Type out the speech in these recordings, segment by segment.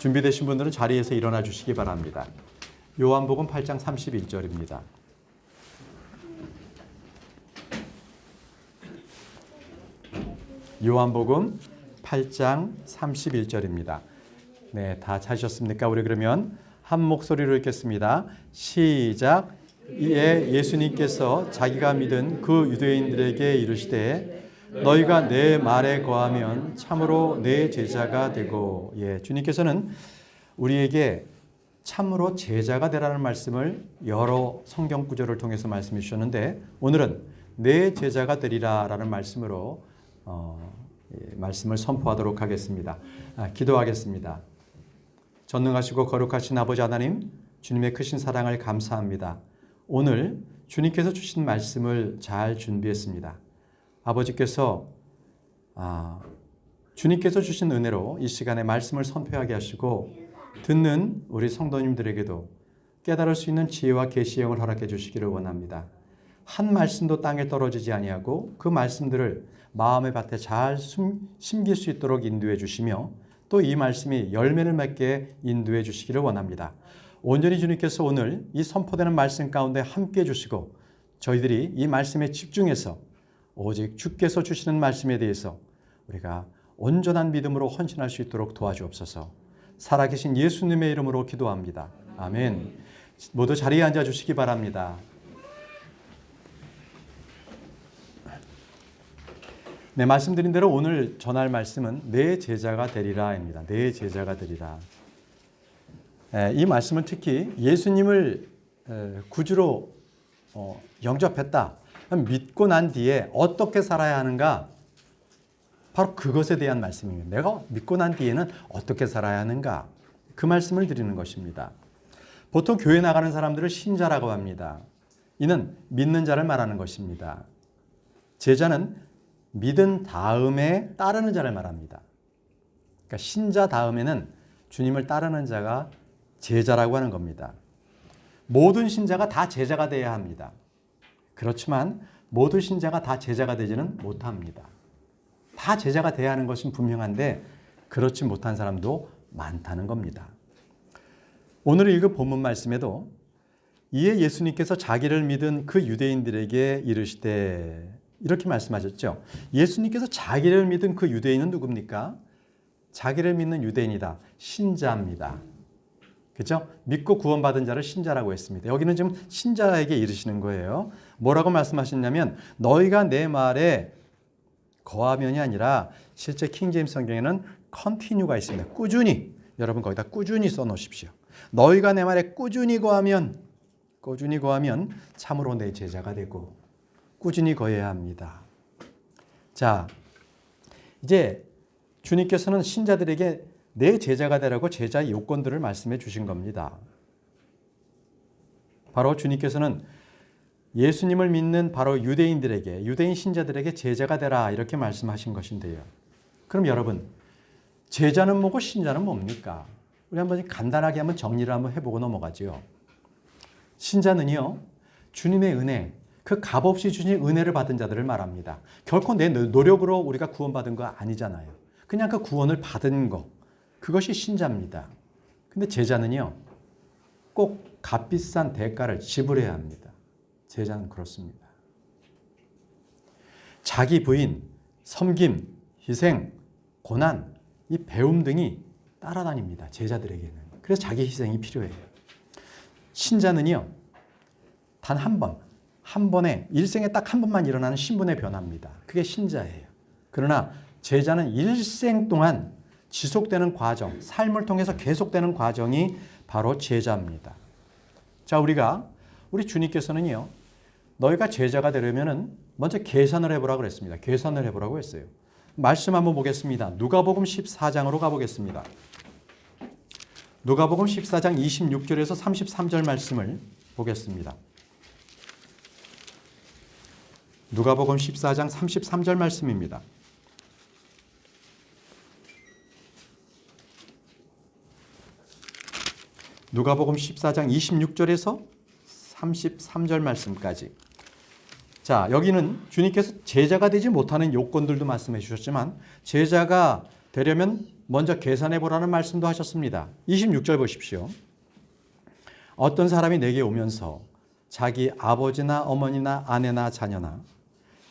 준비되신 분들은 자리에서 일어나 주시기 바랍니다. 요한복음 8장 31절입니다. 요한복음 8장 31절입니다. 네, 다 찾으셨습니까? 우리 그러면 한 목소리로 읽겠습니다. 시작. 이에 예수님께서 자기가 믿은 그 유대인들에게 이르시되 너희가 내 말에 거하면 참으로 내 제자가 되고. 예, 주님께서는 우리에게 참으로 제자가 되라는 말씀을 여러 성경 구절을 통해서 말씀해 주셨는데, 오늘은 내 제자가 되리라라는 말씀으로 말씀을 선포하도록 하겠습니다. 기도하겠습니다. 전능하시고 거룩하신 아버지 하나님, 주님의 크신 사랑을 감사합니다. 오늘 주님께서 주신 말씀을 잘 준비했습니다. 아버지께서 주님께서 주신 은혜로 이 시간에 말씀을 선포하게 하시고 듣는 우리 성도님들에게도 깨달을 수 있는 지혜와 계시형을 허락해 주시기를 원합니다. 한 말씀도 땅에 떨어지지 아니하고 그 말씀들을 마음의 밭에 잘 심길 수 있도록 인도해 주시며 또 이 말씀이 열매를 맺게 인도해 주시기를 원합니다. 온전히 주님께서 오늘 이 선포되는 말씀 가운데 함께 해 주시고 저희들이 이 말씀에 집중해서 오직 주께서 주시는 말씀에 대해서 우리가 온전한 믿음으로 헌신할 수 있도록 도와주옵소서. 살아계신 예수님의 이름으로 기도합니다. 아멘. 모두 자리에 앉아 주시기 바랍니다. 네, 말씀드린 대로 오늘 전할 말씀은 내 제자가 되리라입니다. 내 제자가 되리라. 이 말씀은 특히 예수님을 구주로 영접했다, 믿고 난 뒤에 어떻게 살아야 하는가, 바로 그것에 대한 말씀입니다. 내가 믿고 난 뒤에는 어떻게 살아야 하는가, 그 말씀을 드리는 것입니다. 보통 교회 나가는 사람들을 신자라고 합니다. 이는 믿는 자를 말하는 것입니다. 제자는 믿은 다음에 따르는 자를 말합니다. 그러니까 신자 다음에는 주님을 따르는 자가 제자라고 하는 겁니다. 모든 신자가 다 제자가 되어야 합니다. 그렇지만 모든 신자가 다 제자가 되지는 못합니다. 다 제자가 되어야 하는 것은 분명한데 그렇지 못한 사람도 많다는 겁니다. 오늘 읽은 본문 말씀에도 이에 예수님께서 자기를 믿은 그 유대인들에게 이르시되 이렇게 말씀하셨죠. 예수님께서 자기를 믿은 그 유대인은 누굽니까? 자기를 믿는 유대인이다. 신자입니다. 그렇죠? 믿고 구원받은 자를 신자라고 했습니다. 여기는 지금 신자에게 이르시는 거예요. 뭐라고 말씀하셨냐면 너희가 내 말에 거하면이 아니라, 실제 킹제임스 성경에는 continue가 있습니다. 꾸준히. 여러분 거기다 꾸준히 써놓으십시오. 너희가 내 말에 꾸준히 거하면 참으로 내 제자가 되고, 꾸준히 거해야 합니다. 자, 이제 주님께서는 신자들에게 내 제자가 되라고 제자의 요건들을 말씀해 주신 겁니다. 바로 주님께서는 예수님을 믿는 바로 유대인 신자들에게 제자가 되라 이렇게 말씀하신 것인데요. 그럼 여러분, 제자는 뭐고 신자는 뭡니까? 우리 한번 간단하게 한번 정리를 한번 해보고 넘어가죠. 신자는요, 주님의 은혜, 그 값없이 주신 은혜를 받은 자들을 말합니다. 결코 내 노력으로 우리가 구원받은 거 아니잖아요. 그냥 그 구원을 받은 거, 그것이 신자입니다. 근데 제자는요, 꼭 값비싼 대가를 지불해야 합니다. 제자는 그렇습니다. 자기 부인, 섬김, 희생, 고난, 이 배움 등이 따라다닙니다. 제자들에게는. 그래서 자기 희생이 필요해요. 신자는요, 단 한 번에 일생에 딱 한 번만 일어나는 신분의 변화입니다. 그게 신자예요. 그러나 제자는 일생 동안 지속되는 과정, 삶을 통해서 계속되는 과정이 바로 제자입니다. 자, 우리 주님께서는요, 너희가 제자가 되려면은 먼저 계산을 해보라고 그랬습니다. 계산을 해보라고 했어요. 말씀 한번 보겠습니다. 누가복음 14장으로 가보겠습니다. 누가복음 14장 26절에서 33절 말씀을 보겠습니다. 누가복음 14장 33절 말씀입니다. 누가복음 14장 26절에서 33절 말씀까지. 자, 여기는 주님께서 제자가 되지 못하는 요건들도 말씀해 주셨지만 제자가 되려면 먼저 계산해 보라는 말씀도 하셨습니다. 26절 보십시오. 어떤 사람이 내게 오면서 자기 아버지나 어머니나 아내나 자녀나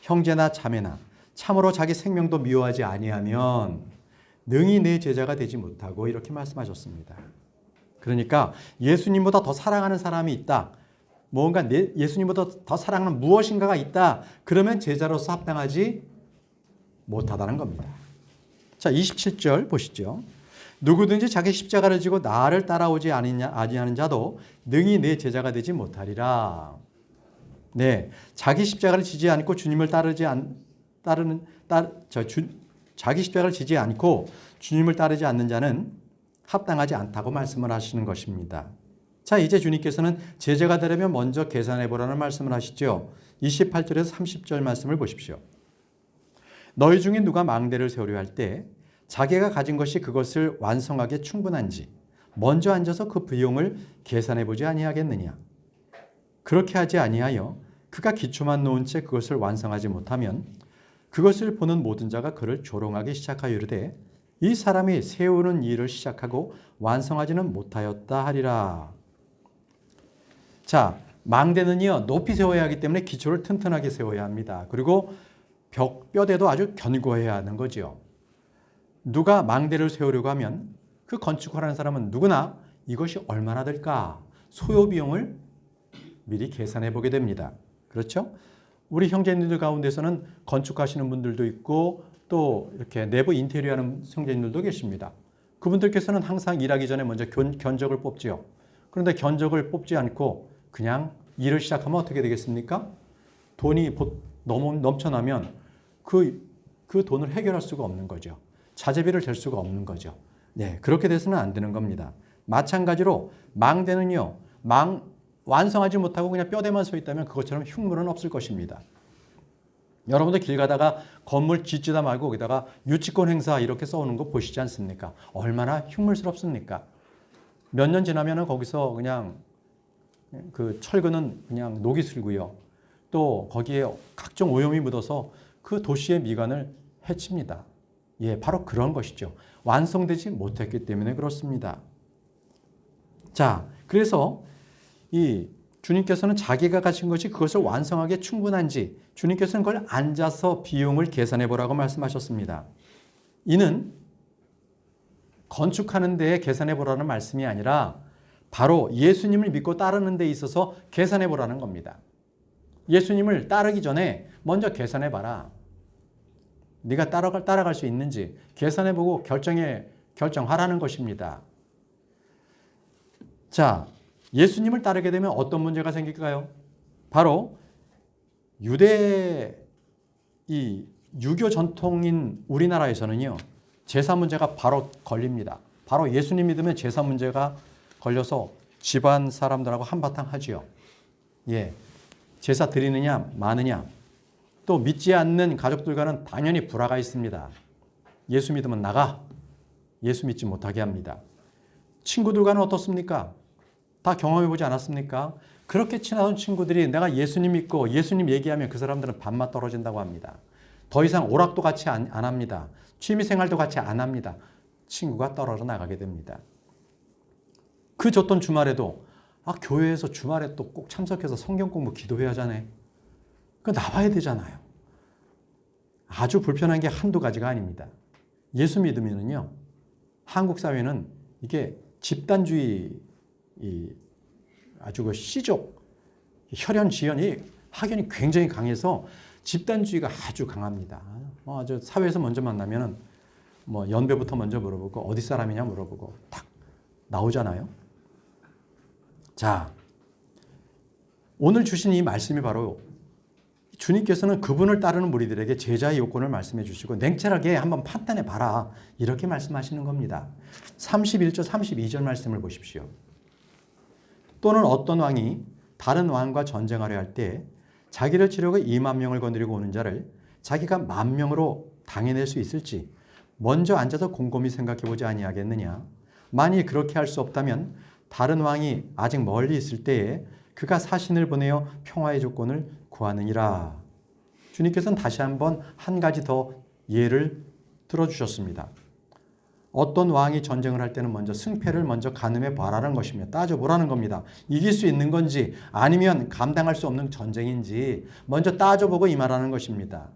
형제나 자매나 참으로 자기 생명도 미워하지 아니하면 능히 내 제자가 되지 못하고 이렇게 말씀하셨습니다. 그러니까 예수님보다 더 사랑하는 사람이 있다. 뭔가 예수님보다 더 사랑하는 무엇인가가 있다. 그러면 제자로서 합당하지 못하다는 겁니다. 자, 27절 보시죠. 누구든지 자기 십자가를 지고 나를 따라오지 아니하는 자도 능히 내 제자가 되지 못하리라. 네, 자기 십자가를 지지 않고 주님을 자기 십자가를 지지 않고 주님을 따르지 않는 자는 합당하지 않다고 말씀을 하시는 것입니다. 자, 이제 주님께서는 제자가 되려면 먼저 계산해 보라는 말씀을 하시죠. 28절에서 30절 말씀을 보십시오. 너희 중에 누가 망대를 세우려 할 때 자기가 가진 것이 그것을 완성하기에 충분한지 먼저 앉아서 그 비용을 계산해 보지 아니하겠느냐. 그렇게 하지 아니하여 그가 기초만 놓은 채 그것을 완성하지 못하면 그것을 보는 모든 자가 그를 조롱하기 시작하여 이르되 이 사람이 세우는 일을 시작하고 완성하지는 못하였다 하리라. 자, 망대는요 높이 세워야 하기 때문에 기초를 튼튼하게 세워야 합니다. 그리고 뼈대도 아주 견고해야 하는 거죠. 누가 망대를 세우려고 하면 그 건축하라는 사람은 누구나 이것이 얼마나 들까 소요 비용을 미리 계산해 보게 됩니다. 그렇죠? 우리 형제님들 가운데서는 건축하시는 분들도 있고 또 이렇게 내부 인테리어 하는 형제님들도 계십니다. 그분들께서는 항상 일하기 전에 먼저 견적을 뽑지요. 그런데 견적을 뽑지 않고 그냥 일을 시작하면 어떻게 되겠습니까? 돈이 넘쳐나면 그 돈을 해결할 수가 없는 거죠. 자재비를 댈 수가 없는 거죠. 네, 그렇게 돼서는 안 되는 겁니다. 마찬가지로 망대는요, 완성하지 못하고 그냥 뼈대만 서 있다면 그것처럼 흉물은 없을 것입니다. 여러분들 길 가다가 건물 짓지다 말고 거기다가 유치권 행사 이렇게 써오는 거 보시지 않습니까? 얼마나 흉물스럽습니까? 몇 년 지나면은 거기서 그냥 그 철근은 그냥 녹이 슬고요. 또 거기에 각종 오염이 묻어서 그 도시의 미관을 해칩니다. 예, 바로 그런 것이죠. 완성되지 못했기 때문에 그렇습니다. 자, 그래서 이 주님께서는 자기가 가진 것이 그것을 완성하기에 충분한지 주님께서는 그걸 앉아서 비용을 계산해 보라고 말씀하셨습니다. 이는 건축하는 데에 계산해 보라는 말씀이 아니라 바로 예수님을 믿고 따르는 데 있어서 계산해 보라는 겁니다. 예수님을 따르기 전에 먼저 계산해 봐라. 네가 따라갈 수 있는지 계산해 보고 결정하라는 것입니다. 자, 예수님을 따르게 되면 어떤 문제가 생길까요? 바로 유교 전통인 우리나라에서는요, 제사 문제가 바로 걸립니다. 바로 예수님 믿으면 제사 문제가 걸려서 집안 사람들하고 한바탕 하지요. 예, 제사 드리느냐 마느냐. 또 믿지 않는 가족들과는 당연히 불화가 있습니다. 예수 믿으면 나가. 예수 믿지 못하게 합니다. 친구들과는 어떻습니까? 다 경험해보지 않았습니까? 그렇게 친하던 친구들이 내가 예수님 믿고 예수님 얘기하면 그 사람들은 밥맛 떨어진다고 합니다. 더 이상 오락도 같이 안 합니다. 취미생활도 같이 안 합니다. 친구가 떨어져 나가게 됩니다. 그 줬던 주말에도 교회에서 주말에 또 꼭 참석해서 성경 공부 기도해야 하잖아요. 그 나와야 되잖아요. 아주 불편한 게 한두 가지가 아닙니다. 예수 믿으면은요, 한국 사회는 이게 집단주의, 아주 그 시족, 혈연, 지연이 학연이 굉장히 강해서 집단주의가 아주 강합니다. 아주 사회에서 먼저 만나면은 연배부터 먼저 물어보고 어디 사람이냐 물어보고 딱 나오잖아요. 자, 오늘 주신 이 말씀이 바로 주님께서는 그분을 따르는 무리들에게 제자의 요건을 말씀해 주시고 냉철하게 한번 판단해 봐라 이렇게 말씀하시는 겁니다. 31절 32절 말씀을 보십시오. 또는 어떤 왕이 다른 왕과 전쟁하려 할 때 자기를 치려고 2만 명을 거느리고 오는 자를 자기가 10,000명으로 당해낼 수 있을지 먼저 앉아서 곰곰이 생각해 보지 아니하겠느냐. 만일 그렇게 할 수 없다면 다른 왕이 아직 멀리 있을 때에 그가 사신을 보내어 평화의 조건을 구하느니라. 주님께서는 다시 한번 한 가지 더 예를 들어주셨습니다. 어떤 왕이 전쟁을 할 때는 먼저 승패를 먼저 가늠해 봐라는 것이며 따져보라는 겁니다. 이길 수 있는 건지 아니면 감당할 수 없는 전쟁인지 먼저 따져보고 임하라는 것입니다.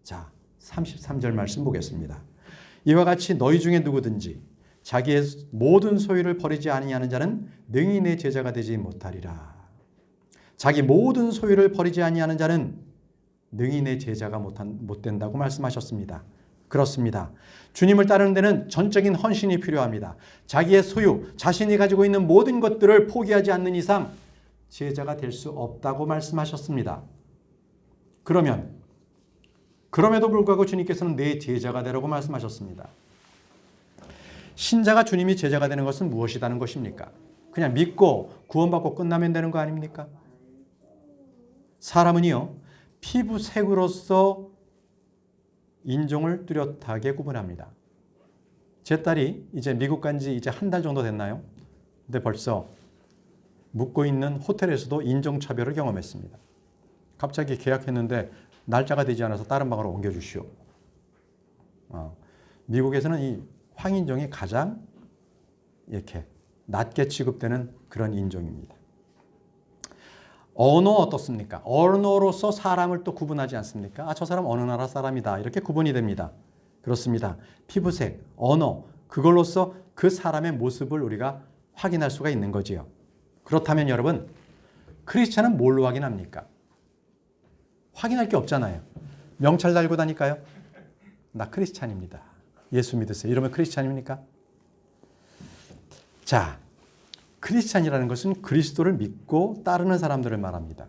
자, 33절 말씀 보겠습니다. 이와 같이 너희 중에 누구든지 자기의 모든 소유를 버리지 아니하는 자는 능히 내 제자가 되지 못하리라. 자기 모든 소유를 버리지 아니하는 자는 능히 내 제자가 못 된다고 말씀하셨습니다. 그렇습니다. 주님을 따르는 데는 전적인 헌신이 필요합니다. 자기의 소유, 자신이 가지고 있는 모든 것들을 포기하지 않는 이상 제자가 될 수 없다고 말씀하셨습니다. 그럼에도 불구하고 주님께서는 내 제자가 되라고 말씀하셨습니다. 신자가 주님이 제자가 되는 것은 무엇이라는 것입니까? 그냥 믿고 구원받고 끝나면 되는 거 아닙니까? 사람은요, 피부색으로서 인종을 뚜렷하게 구분합니다. 제 딸이 이제 미국 간 지 이제 한 달 정도 됐나요? 근데 벌써 묵고 있는 호텔에서도 인종차별을 경험했습니다. 갑자기 계약했는데 날짜가 되지 않아서 다른 방으로 옮겨주시오. 미국에서는 이 황인종이 가장 이렇게 낮게 취급되는 그런 인종입니다. 언어 어떻습니까? 언어로서 사람을 또 구분하지 않습니까? 저 사람 어느 나라 사람이다. 이렇게 구분이 됩니다. 그렇습니다. 피부색, 언어, 그걸로써 그 사람의 모습을 우리가 확인할 수가 있는 거지요. 그렇다면 여러분, 크리스찬은 뭘로 확인합니까? 확인할 게 없잖아요. 명찰 달고 다닐까요? 나 크리스찬입니다. 예수 믿으세요. 이러면 크리스찬입니까? 자, 크리스찬이라는 것은 그리스도를 믿고 따르는 사람들을 말합니다.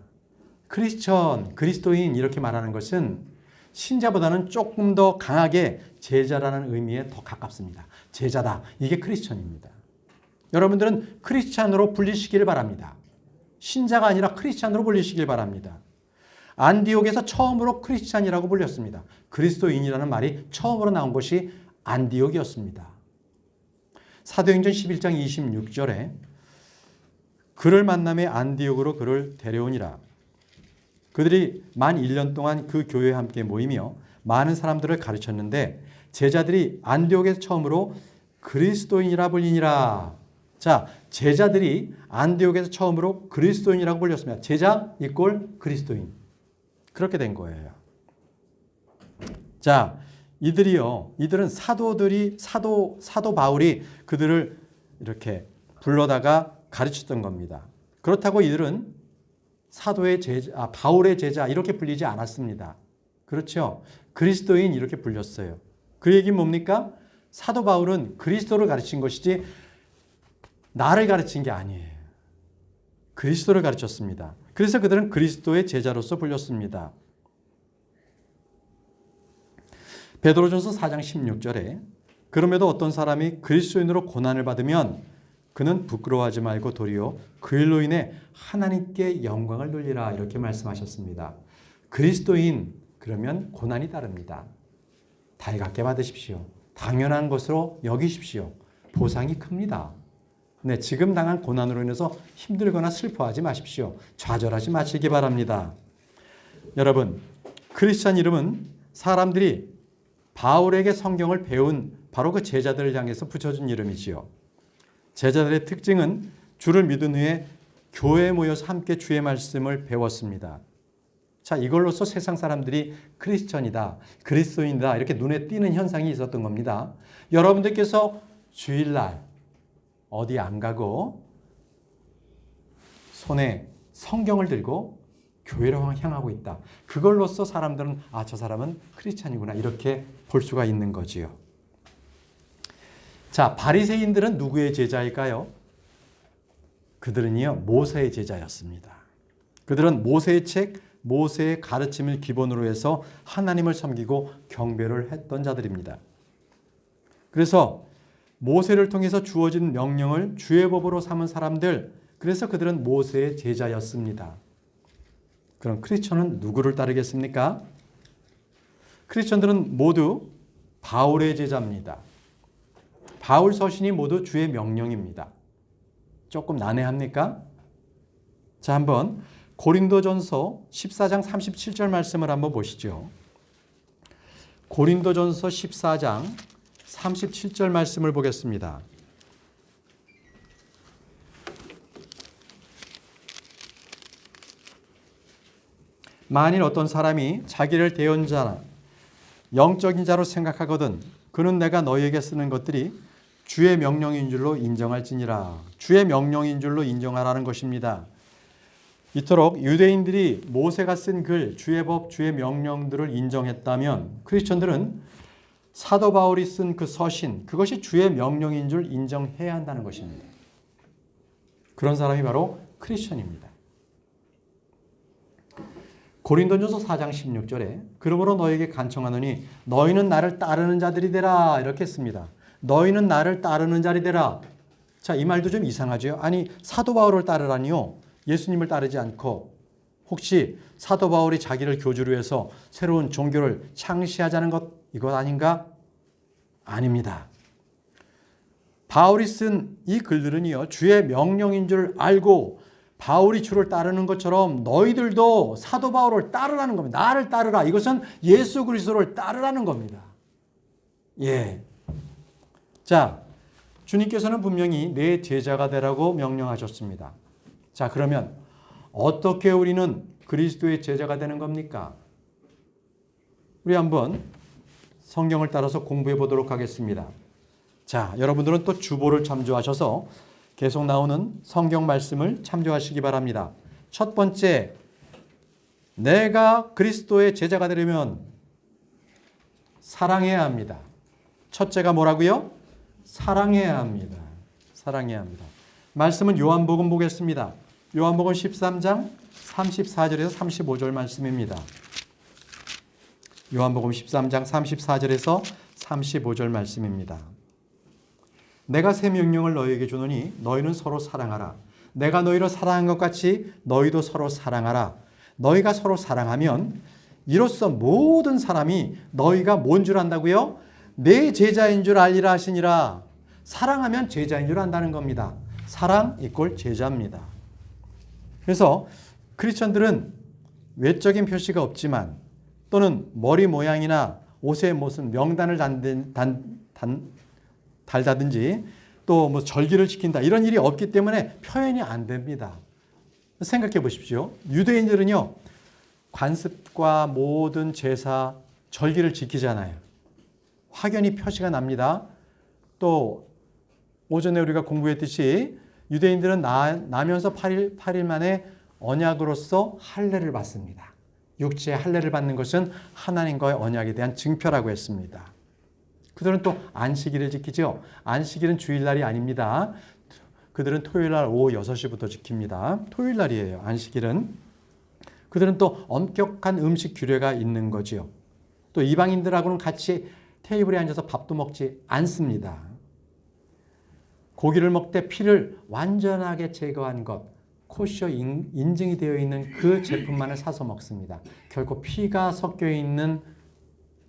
크리스천, 그리스도인 이렇게 말하는 것은 신자보다는 조금 더 강하게 제자라는 의미에 더 가깝습니다. 제자다. 이게 크리스천입니다. 여러분들은 크리스찬으로 불리시길 바랍니다. 신자가 아니라 크리스찬으로 불리시길 바랍니다. 안디옥에서 처음으로 크리스찬이라고 불렸습니다. 그리스도인이라는 말이 처음으로 나온 것이 안디옥이었습니다. 사도행전 11장 26절에 그를 만남에 안디옥으로 그를 데려오니라. 그들이 만 1년 동안 그 교회에 함께 모이며 많은 사람들을 가르쳤는데 제자들이 안디옥에서 처음으로 그리스도인이라 불리니라. 자, 제자들이 안디옥에서 처음으로 그리스도인이라고 불렸습니다. 제자 이꼴 그리스도인. 그렇게 된 거예요. 자, 이들은 사도 바울이 그들을 이렇게 불러다가 가르쳤던 겁니다. 그렇다고 이들은 바울의 제자 이렇게 불리지 않았습니다. 그렇죠? 그리스도인 이렇게 불렸어요. 그 얘기는 뭡니까? 사도 바울은 그리스도를 가르친 것이지 나를 가르친 게 아니에요. 그리스도를 가르쳤습니다. 그래서 그들은 그리스도의 제자로서 불렸습니다. 베드로전서 4장 16절에 그럼에도 어떤 사람이 그리스도인으로 고난을 받으면 그는 부끄러워하지 말고 도리어 그 일로 인해 하나님께 영광을 돌리라 이렇게 말씀하셨습니다. 그리스도인 그러면 고난이 따릅니다. 달갑게 받으십시오. 당연한 것으로 여기십시오. 보상이 큽니다. 네, 지금 당한 고난으로 인해서 힘들거나 슬퍼하지 마십시오. 좌절하지 마시기 바랍니다. 여러분, 크리스찬 이름은 사람들이 바울에게 성경을 배운 바로 그 제자들을 향해서 붙여준 이름이지요. 제자들의 특징은 주를 믿은 후에 교회에 모여서 함께 주의 말씀을 배웠습니다. 자, 이걸로써 세상 사람들이 크리스천이다, 그리스도인이다 이렇게 눈에 띄는 현상이 있었던 겁니다. 여러분들께서 주일날 어디 안 가고 손에 성경을 들고 교회로 향하고 있다. 그걸로써 사람들은 저 사람은 크리스찬이구나 이렇게 볼 수가 있는 거지요. 자, 바리새인들은 누구의 제자일까요? 그들은요, 모세의 제자였습니다. 그들은 모세의 책, 모세의 가르침을 기본으로 해서 하나님을 섬기고 경배를 했던 자들입니다. 그래서 모세를 통해서 주어진 명령을 주의 법으로 삼은 사람들, 그래서 그들은 모세의 제자였습니다. 그럼 크리스천은 누구를 따르겠습니까? 크리스천들은 모두 바울의 제자입니다. 바울 서신이 모두 주의 명령입니다. 조금 난해합니까? 자, 한번 고린도전서 14장 37절 말씀을 한번 보시죠. 고린도전서 14장 37절 말씀을 보겠습니다. 만일 어떤 사람이 자기를 대언자나 영적인 자로 생각하거든 그는 내가 너희에게 쓰는 것들이 주의 명령인 줄로 인정할지니라. 주의 명령인 줄로 인정하라는 것입니다. 이토록 유대인들이 모세가 쓴 글, 주의 법, 주의 명령들을 인정했다면 크리스천들은 사도 바울이 쓴 그 서신, 그것이 주의 명령인 줄 인정해야 한다는 것입니다. 그런 사람이 바로 크리스천입니다. 고린도전서 4장 16절에 그러므로 너에게 간청하노니 너희는 나를 따르는 자들이 되라 이렇게 했습니다. 너희는 나를 따르는 자리 되라. 자, 이 말도 좀 이상하죠. 아니 사도 바울을 따르라니요. 예수님을 따르지 않고 혹시 사도 바울이 자기를 교주로 해서 새로운 종교를 창시하자는 것 이것 아닌가? 아닙니다. 바울이 쓴 이 글들은요. 주의 명령인 줄 알고 바울이 주를 따르는 것처럼 너희들도 사도 바울을 따르라는 겁니다. 나를 따르라. 이것은 예수 그리스도를 따르라는 겁니다. 예. 자, 주님께서는 분명히 내 제자가 되라고 명령하셨습니다. 자, 그러면 어떻게 우리는 그리스도의 제자가 되는 겁니까? 우리 한번 성경을 따라서 공부해 보도록 하겠습니다. 자, 여러분들은 또 주보를 참조하셔서 계속 나오는 성경 말씀을 참조하시기 바랍니다. 첫 번째, 내가 그리스도의 제자가 되려면 사랑해야 합니다. 첫째가 뭐라고요? 사랑해야 합니다. 사랑해야 합니다. 말씀은 요한복음 보겠습니다. 요한복음 13장 34절에서 35절 말씀입니다. 요한복음 13장 34절에서 35절 말씀입니다. 내가 새 명령을 너희에게 주노니 너희는 서로 사랑하라. 내가 너희를 사랑한 것 같이 너희도 서로 사랑하라. 너희가 서로 사랑하면 이로써 모든 사람이 너희가 뭔 줄 안다고요? 내 제자인 줄 알리라 하시니라. 사랑하면 제자인 줄 안다는 겁니다. 사랑 이꼴 제자입니다. 그래서 크리스천들은 외적인 표시가 없지만 또는 머리 모양이나 옷의 무슨 명단을 달다든지 또 뭐 절기를 지킨다 이런 일이 없기 때문에 표현이 안 됩니다. 생각해 보십시오. 유대인들은요 관습과 모든 제사 절기를 지키잖아요. 확연히 표시가 납니다. 또 오전에 우리가 공부했듯이 유대인들은 나면서 8일 만에 언약으로서 할례를 받습니다. 육체의 할례를 받는 것은 하나님과의 언약에 대한 증표라고 했습니다. 그들은 또 안식일을 지키죠. 안식일은 주일날이 아닙니다. 그들은 토요일날 오후 6시부터 지킵니다. 토요일날이에요. 안식일은. 그들은 또 엄격한 음식 규례가 있는 거지요. 또 이방인들하고는 같이 테이블에 앉아서 밥도 먹지 않습니다. 고기를 먹되 피를 완전하게 제거한 것, 코셔 인증이 되어 있는 그 제품만을 사서 먹습니다. 결코 피가 섞여 있는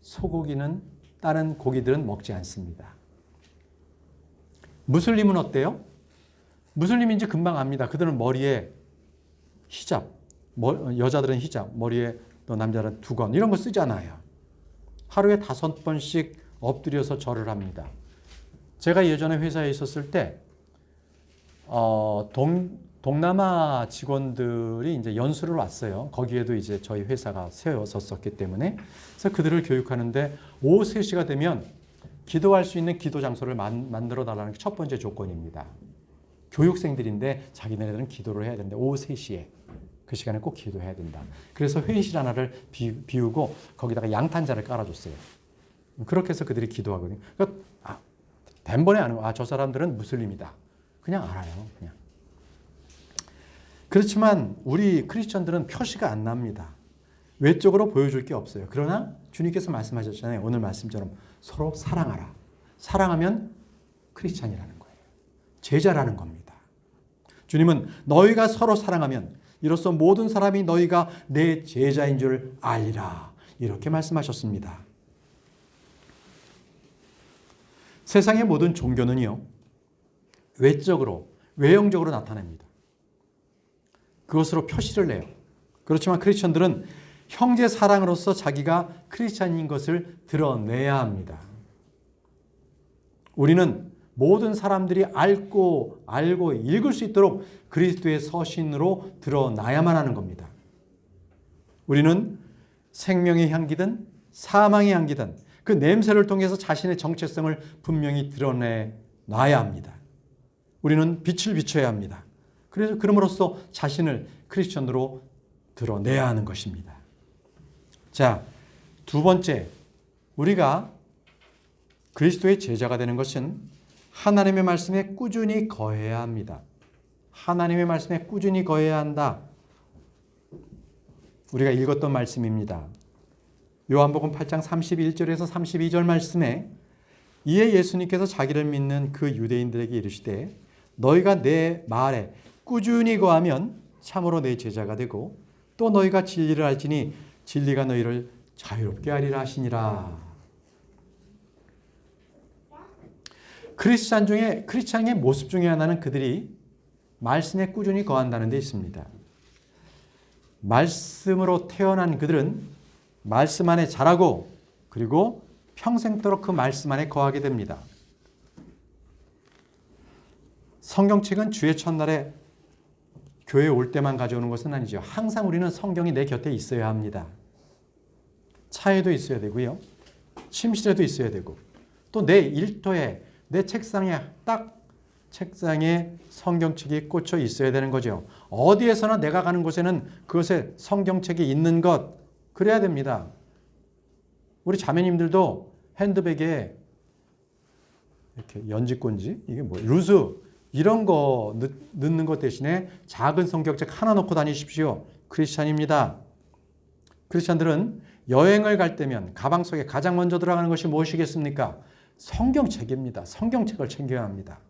소고기는 다른 고기들은 먹지 않습니다. 무슬림은 어때요? 무슬림인지 금방 압니다. 그들은 머리에 히잡, 여자들은 히잡, 머리에 또 남자는 두건 이런 거 쓰잖아요. 하루에 5번씩 엎드려서 절을 합니다. 제가 예전에 회사에 있었을 때 동남아 직원들이 이제 연수를 왔어요. 거기에도 이제 저희 회사가 세워졌었기 때문에 그래서 그들을 교육하는데 오후 3시가 되면 기도할 수 있는 기도 장소를 만들어 달라는 게 첫 번째 조건입니다. 교육생들인데 자기네들은 기도를 해야 되는데 오후 3시에 그 시간에 꼭 기도해야 된다. 그래서 회의실 하나를 비우고 거기다가 양탄자를 깔아줬어요. 그렇게 해서 그들이 기도하거든요. 그러니까 단번에 아는 거. 저 사람들은 무슬림이다. 그냥 알아요. 그냥. 그렇지만 우리 크리스천들은 표시가 안 납니다. 외적으로 보여줄 게 없어요. 그러나 주님께서 말씀하셨잖아요. 오늘 말씀처럼 서로 사랑하라. 사랑하면 크리스천이라는 거예요. 제자라는 겁니다. 주님은 너희가 서로 사랑하면 이로써 모든 사람이 너희가 내 제자인 줄 알리라. 이렇게 말씀하셨습니다. 세상의 모든 종교는요. 외적으로, 외형적으로 나타냅니다. 그것으로 표시를 내요. 그렇지만 크리스천들은 형제 사랑으로서 자기가 크리스천인 것을 드러내야 합니다. 우리는 모든 사람들이 알고 읽을 수 있도록 그리스도의 서신으로 드러나야만 하는 겁니다. 우리는 생명의 향기든 사망의 향기든 그 냄새를 통해서 자신의 정체성을 분명히 드러내놔야 합니다. 우리는 빛을 비춰야 합니다. 그래서 그럼으로써 자신을 크리스천으로 드러내야 하는 것입니다. 자, 두 번째, 우리가 그리스도의 제자가 되는 것은 하나님의 말씀에 꾸준히 거해야 합니다. 하나님의 말씀에 꾸준히 거해야 한다. 우리가 읽었던 말씀입니다. 요한복음 8장 31절에서 32절 말씀에 이에 예수님께서 자기를 믿는 그 유대인들에게 이르시되 너희가 내 말에 꾸준히 거하면 참으로 내 제자가 되고 또 너희가 진리를 알지니 진리가 너희를 자유롭게 하리라 하시니라. 크리스찬의 모습 중에 하나는 그들이 말씀에 꾸준히 거한다는 데 있습니다. 말씀으로 태어난 그들은 말씀 안에 자라고 그리고 평생도록 그 말씀 안에 거하게 됩니다. 성경책은 주의 첫날에 교회에 올 때만 가져오는 것은 아니죠. 항상 우리는 성경이 내 곁에 있어야 합니다. 차에도 있어야 되고요. 침실에도 있어야 되고 또 내 일터에 내 책상에 성경책이 꽂혀 있어야 되는 거죠. 어디에서나 내가 가는 곳에는 그것에 성경책이 있는 것 그래야 됩니다. 우리 자매님들도 핸드백에 이렇게 연지꼰지 이게 뭐예요? 루즈 이런 거 넣는 것 대신에 작은 성경책 하나 놓고 다니십시오. 크리스찬입니다. 크리스찬들은 여행을 갈 때면 가방 속에 가장 먼저 들어가는 것이 무엇이겠습니까? 성경책입니다. 성경책을 챙겨야 합니다.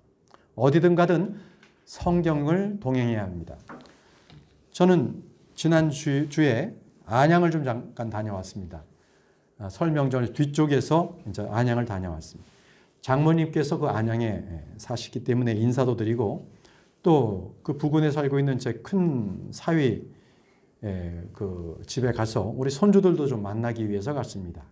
어디든 가든 성경을 동행해야 합니다. 저는 지난주에 안양을 좀 잠깐 다녀왔습니다. 설 명절 뒤쪽에서 이제 안양을 다녀왔습니다. 장모님께서 그 안양에 사시기 때문에 인사도 드리고 또 그 부근에 살고 있는 제 큰 사위 그 집에 가서 우리 손주들도 좀 만나기 위해서 갔습니다.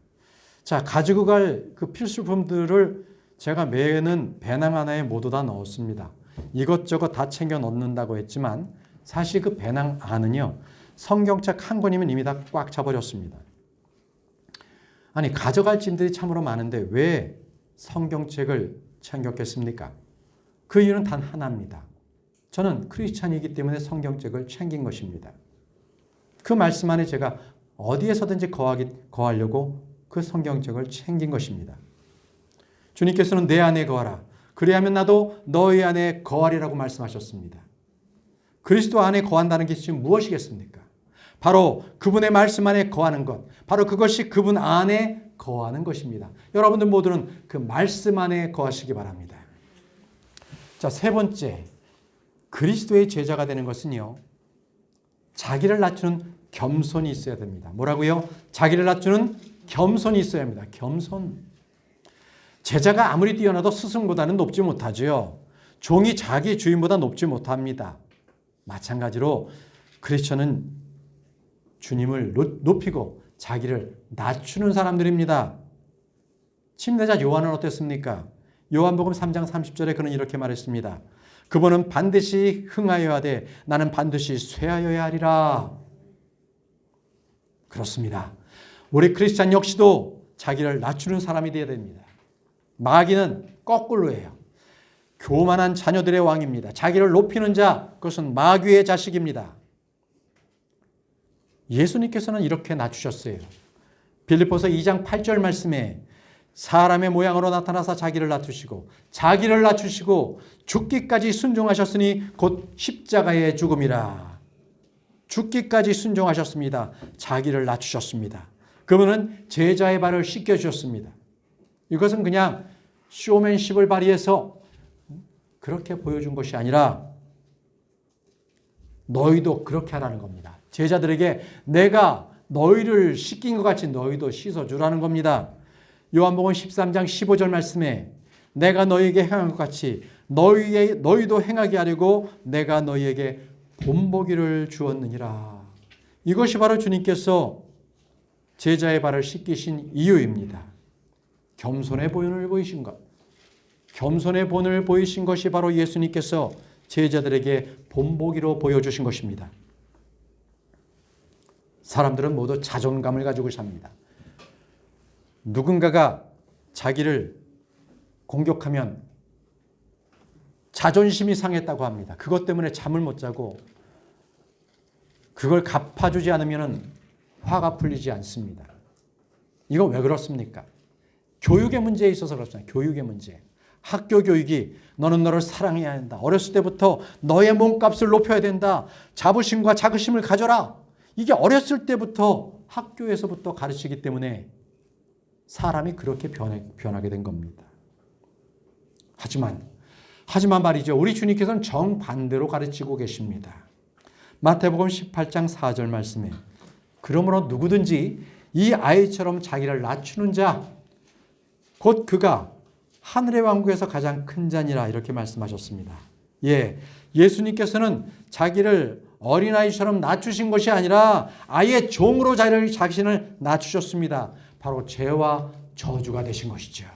자, 가지고 갈 그 필수품들을 제가 매는 배낭 하나에 모두 다 넣었습니다. 이것저것 다 챙겨 넣는다고 했지만 사실 그 배낭 안은요. 성경책 한 권이면 이미 다 꽉 차버렸습니다. 아니 가져갈 짐들이 참으로 많은데 왜 성경책을 챙겼겠습니까? 그 이유는 단 하나입니다. 저는 크리스찬이기 때문에 성경책을 챙긴 것입니다. 그 말씀 안에 제가 어디에서든지 거하려고 그 성경책을 챙긴 것입니다. 주님께서는 내 안에 거하라. 그리하면 나도 너희 안에 거하리라고 말씀하셨습니다. 그리스도 안에 거한다는 게 지금 무엇이겠습니까? 바로 그분의 말씀 안에 거하는 것. 바로 그것이 그분 안에 거하는 것입니다. 여러분들 모두는 그 말씀 안에 거하시기 바랍니다. 자, 세 번째. 그리스도의 제자가 되는 것은요. 자기를 낮추는 겸손이 있어야 됩니다. 뭐라고요? 자기를 낮추는 겸손이 있어야 합니다. 겸손. 제자가 아무리 뛰어나도 스승보다는 높지 못하죠. 종이 자기 주인보다 높지 못합니다. 마찬가지로 크리스천은 주님을 높이고 자기를 낮추는 사람들입니다. 침례자 요한은 어땠습니까? 요한복음 3장 30절에 그는 이렇게 말했습니다. 그분은 반드시 흥하여야 돼. 나는 반드시 쇠하여야 하리라. 그렇습니다. 우리 크리스찬 역시도 자기를 낮추는 사람이 되어야 됩니다. 마귀는 거꾸로예요. 교만한 자녀들의 왕입니다. 자기를 높이는 자, 그것은 마귀의 자식입니다. 예수님께서는 이렇게 낮추셨어요. 빌립보서 2장 8절 말씀에 사람의 모양으로 나타나서 자기를 낮추시고 죽기까지 순종하셨으니 곧 십자가의 죽음이라. 죽기까지 순종하셨습니다. 자기를 낮추셨습니다. 그분은 제자의 발을 씻겨주셨습니다. 이것은 그냥 쇼맨십을 발휘해서 그렇게 보여준 것이 아니라 너희도 그렇게 하라는 겁니다. 제자들에게 내가 너희를 씻긴 것 같이 너희도 씻어주라는 겁니다. 요한복음 13장 15절 말씀에 내가 너희에게 행한 것 같이 너희도 행하게 하려고 내가 너희에게 본보기를 주었느니라. 이것이 바로 주님께서 제자의 발을 씻기신 이유입니다. 겸손의 보혈을 보이신 것. 겸손의 본을 보이신 것이 바로 예수님께서 제자들에게 본보기로 보여주신 것입니다. 사람들은 모두 자존감을 가지고 삽니다. 누군가가 자기를 공격하면 자존심이 상했다고 합니다. 그것 때문에 잠을 못 자고 그걸 갚아주지 않으면 화가 풀리지 않습니다. 이거 왜 그렇습니까? 교육의 문제에 있어서 그렇습니다. 교육의 문제. 학교 교육이 너는 너를 사랑해야 한다. 어렸을 때부터 너의 몸값을 높여야 된다. 자부심과 자긍심을 가져라. 이게 어렸을 때부터 학교에서부터 가르치기 때문에 사람이 그렇게 변하게 된 겁니다. 하지만 말이죠. 우리 주님께서는 정반대로 가르치고 계십니다. 마태복음 18장 4절 말씀에 그러므로 누구든지 이 아이처럼 자기를 낮추는 자 곧 그가 하늘의 왕국에서 가장 큰 자니라 이렇게 말씀하셨습니다. 예수님께서는 자기를 어린아이처럼 낮추신 것이 아니라 아예 종으로 자신을 낮추셨습니다. 바로 죄와 저주가 되신 것이죠.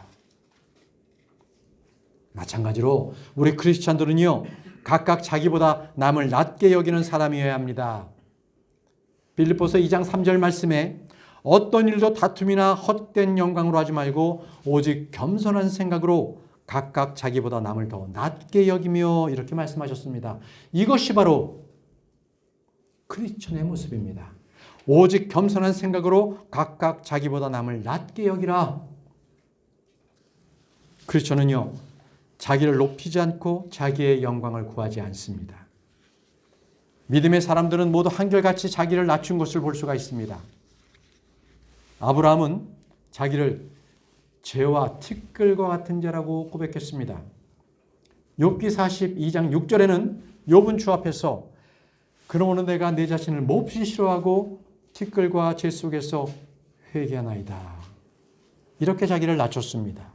마찬가지로 우리 크리스찬들은요, 각각 자기보다 남을 낮게 여기는 사람이어야 합니다. 빌립보서 2장 3절 말씀에 어떤 일도 다툼이나 헛된 영광으로 하지 말고 오직 겸손한 생각으로 각각 자기보다 남을 더 낮게 여기며 이렇게 말씀하셨습니다. 이것이 바로 크리스천의 모습입니다. 오직 겸손한 생각으로 각각 자기보다 남을 낮게 여기라. 크리스천은요, 자기를 높이지 않고 자기의 영광을 구하지 않습니다. 믿음의 사람들은 모두 한결같이 자기를 낮춘 것을 볼 수가 있습니다. 아브라함은 자기를 죄와 티끌과 같은 자라고 고백했습니다. 욥기 42장 6절에는 욥은 주 앞에서 그러므로 내가 내 자신을 몹시 싫어하고 티끌과 죄 속에서 회개하나이다. 이렇게 자기를 낮췄습니다.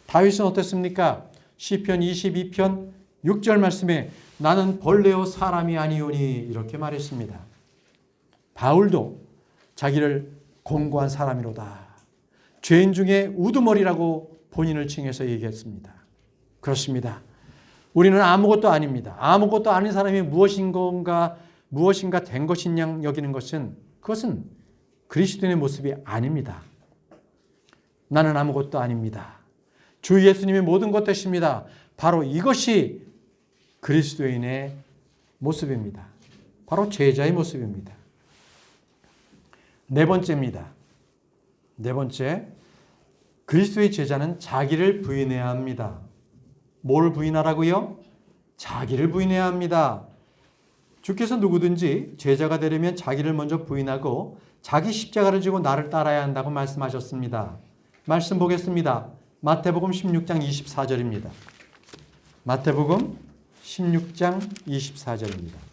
다윗은 어땠습니까? 시편 22편 6절 말씀에 나는 벌레요 사람이 아니오니 이렇게 말했습니다. 바울도 자기를 공고한 사람이로다. 죄인 중에 우두머리라고 본인을 칭해서 얘기했습니다. 그렇습니다. 우리는 아무것도 아닙니다. 아무것도 아닌 사람이 무엇인가 된 것인 여기는 그것은 그리스도인의 모습이 아닙니다. 나는 아무것도 아닙니다. 주 예수님의 모든 것 되십니다. 바로 이것이 그리스도인의 모습입니다. 바로 제자의 모습입니다. 네 번째입니다. 네 번째, 그리스도의 제자는 자기를 부인해야 합니다. 뭘 부인하라고요? 자기를 부인해야 합니다. 주께서 누구든지 제자가 되려면 자기를 먼저 부인하고 자기 십자가를 지고 나를 따라야 한다고 말씀하셨습니다. 말씀 보겠습니다. 마태복음 16장 24절입니다. 마태복음 16장 24절입니다.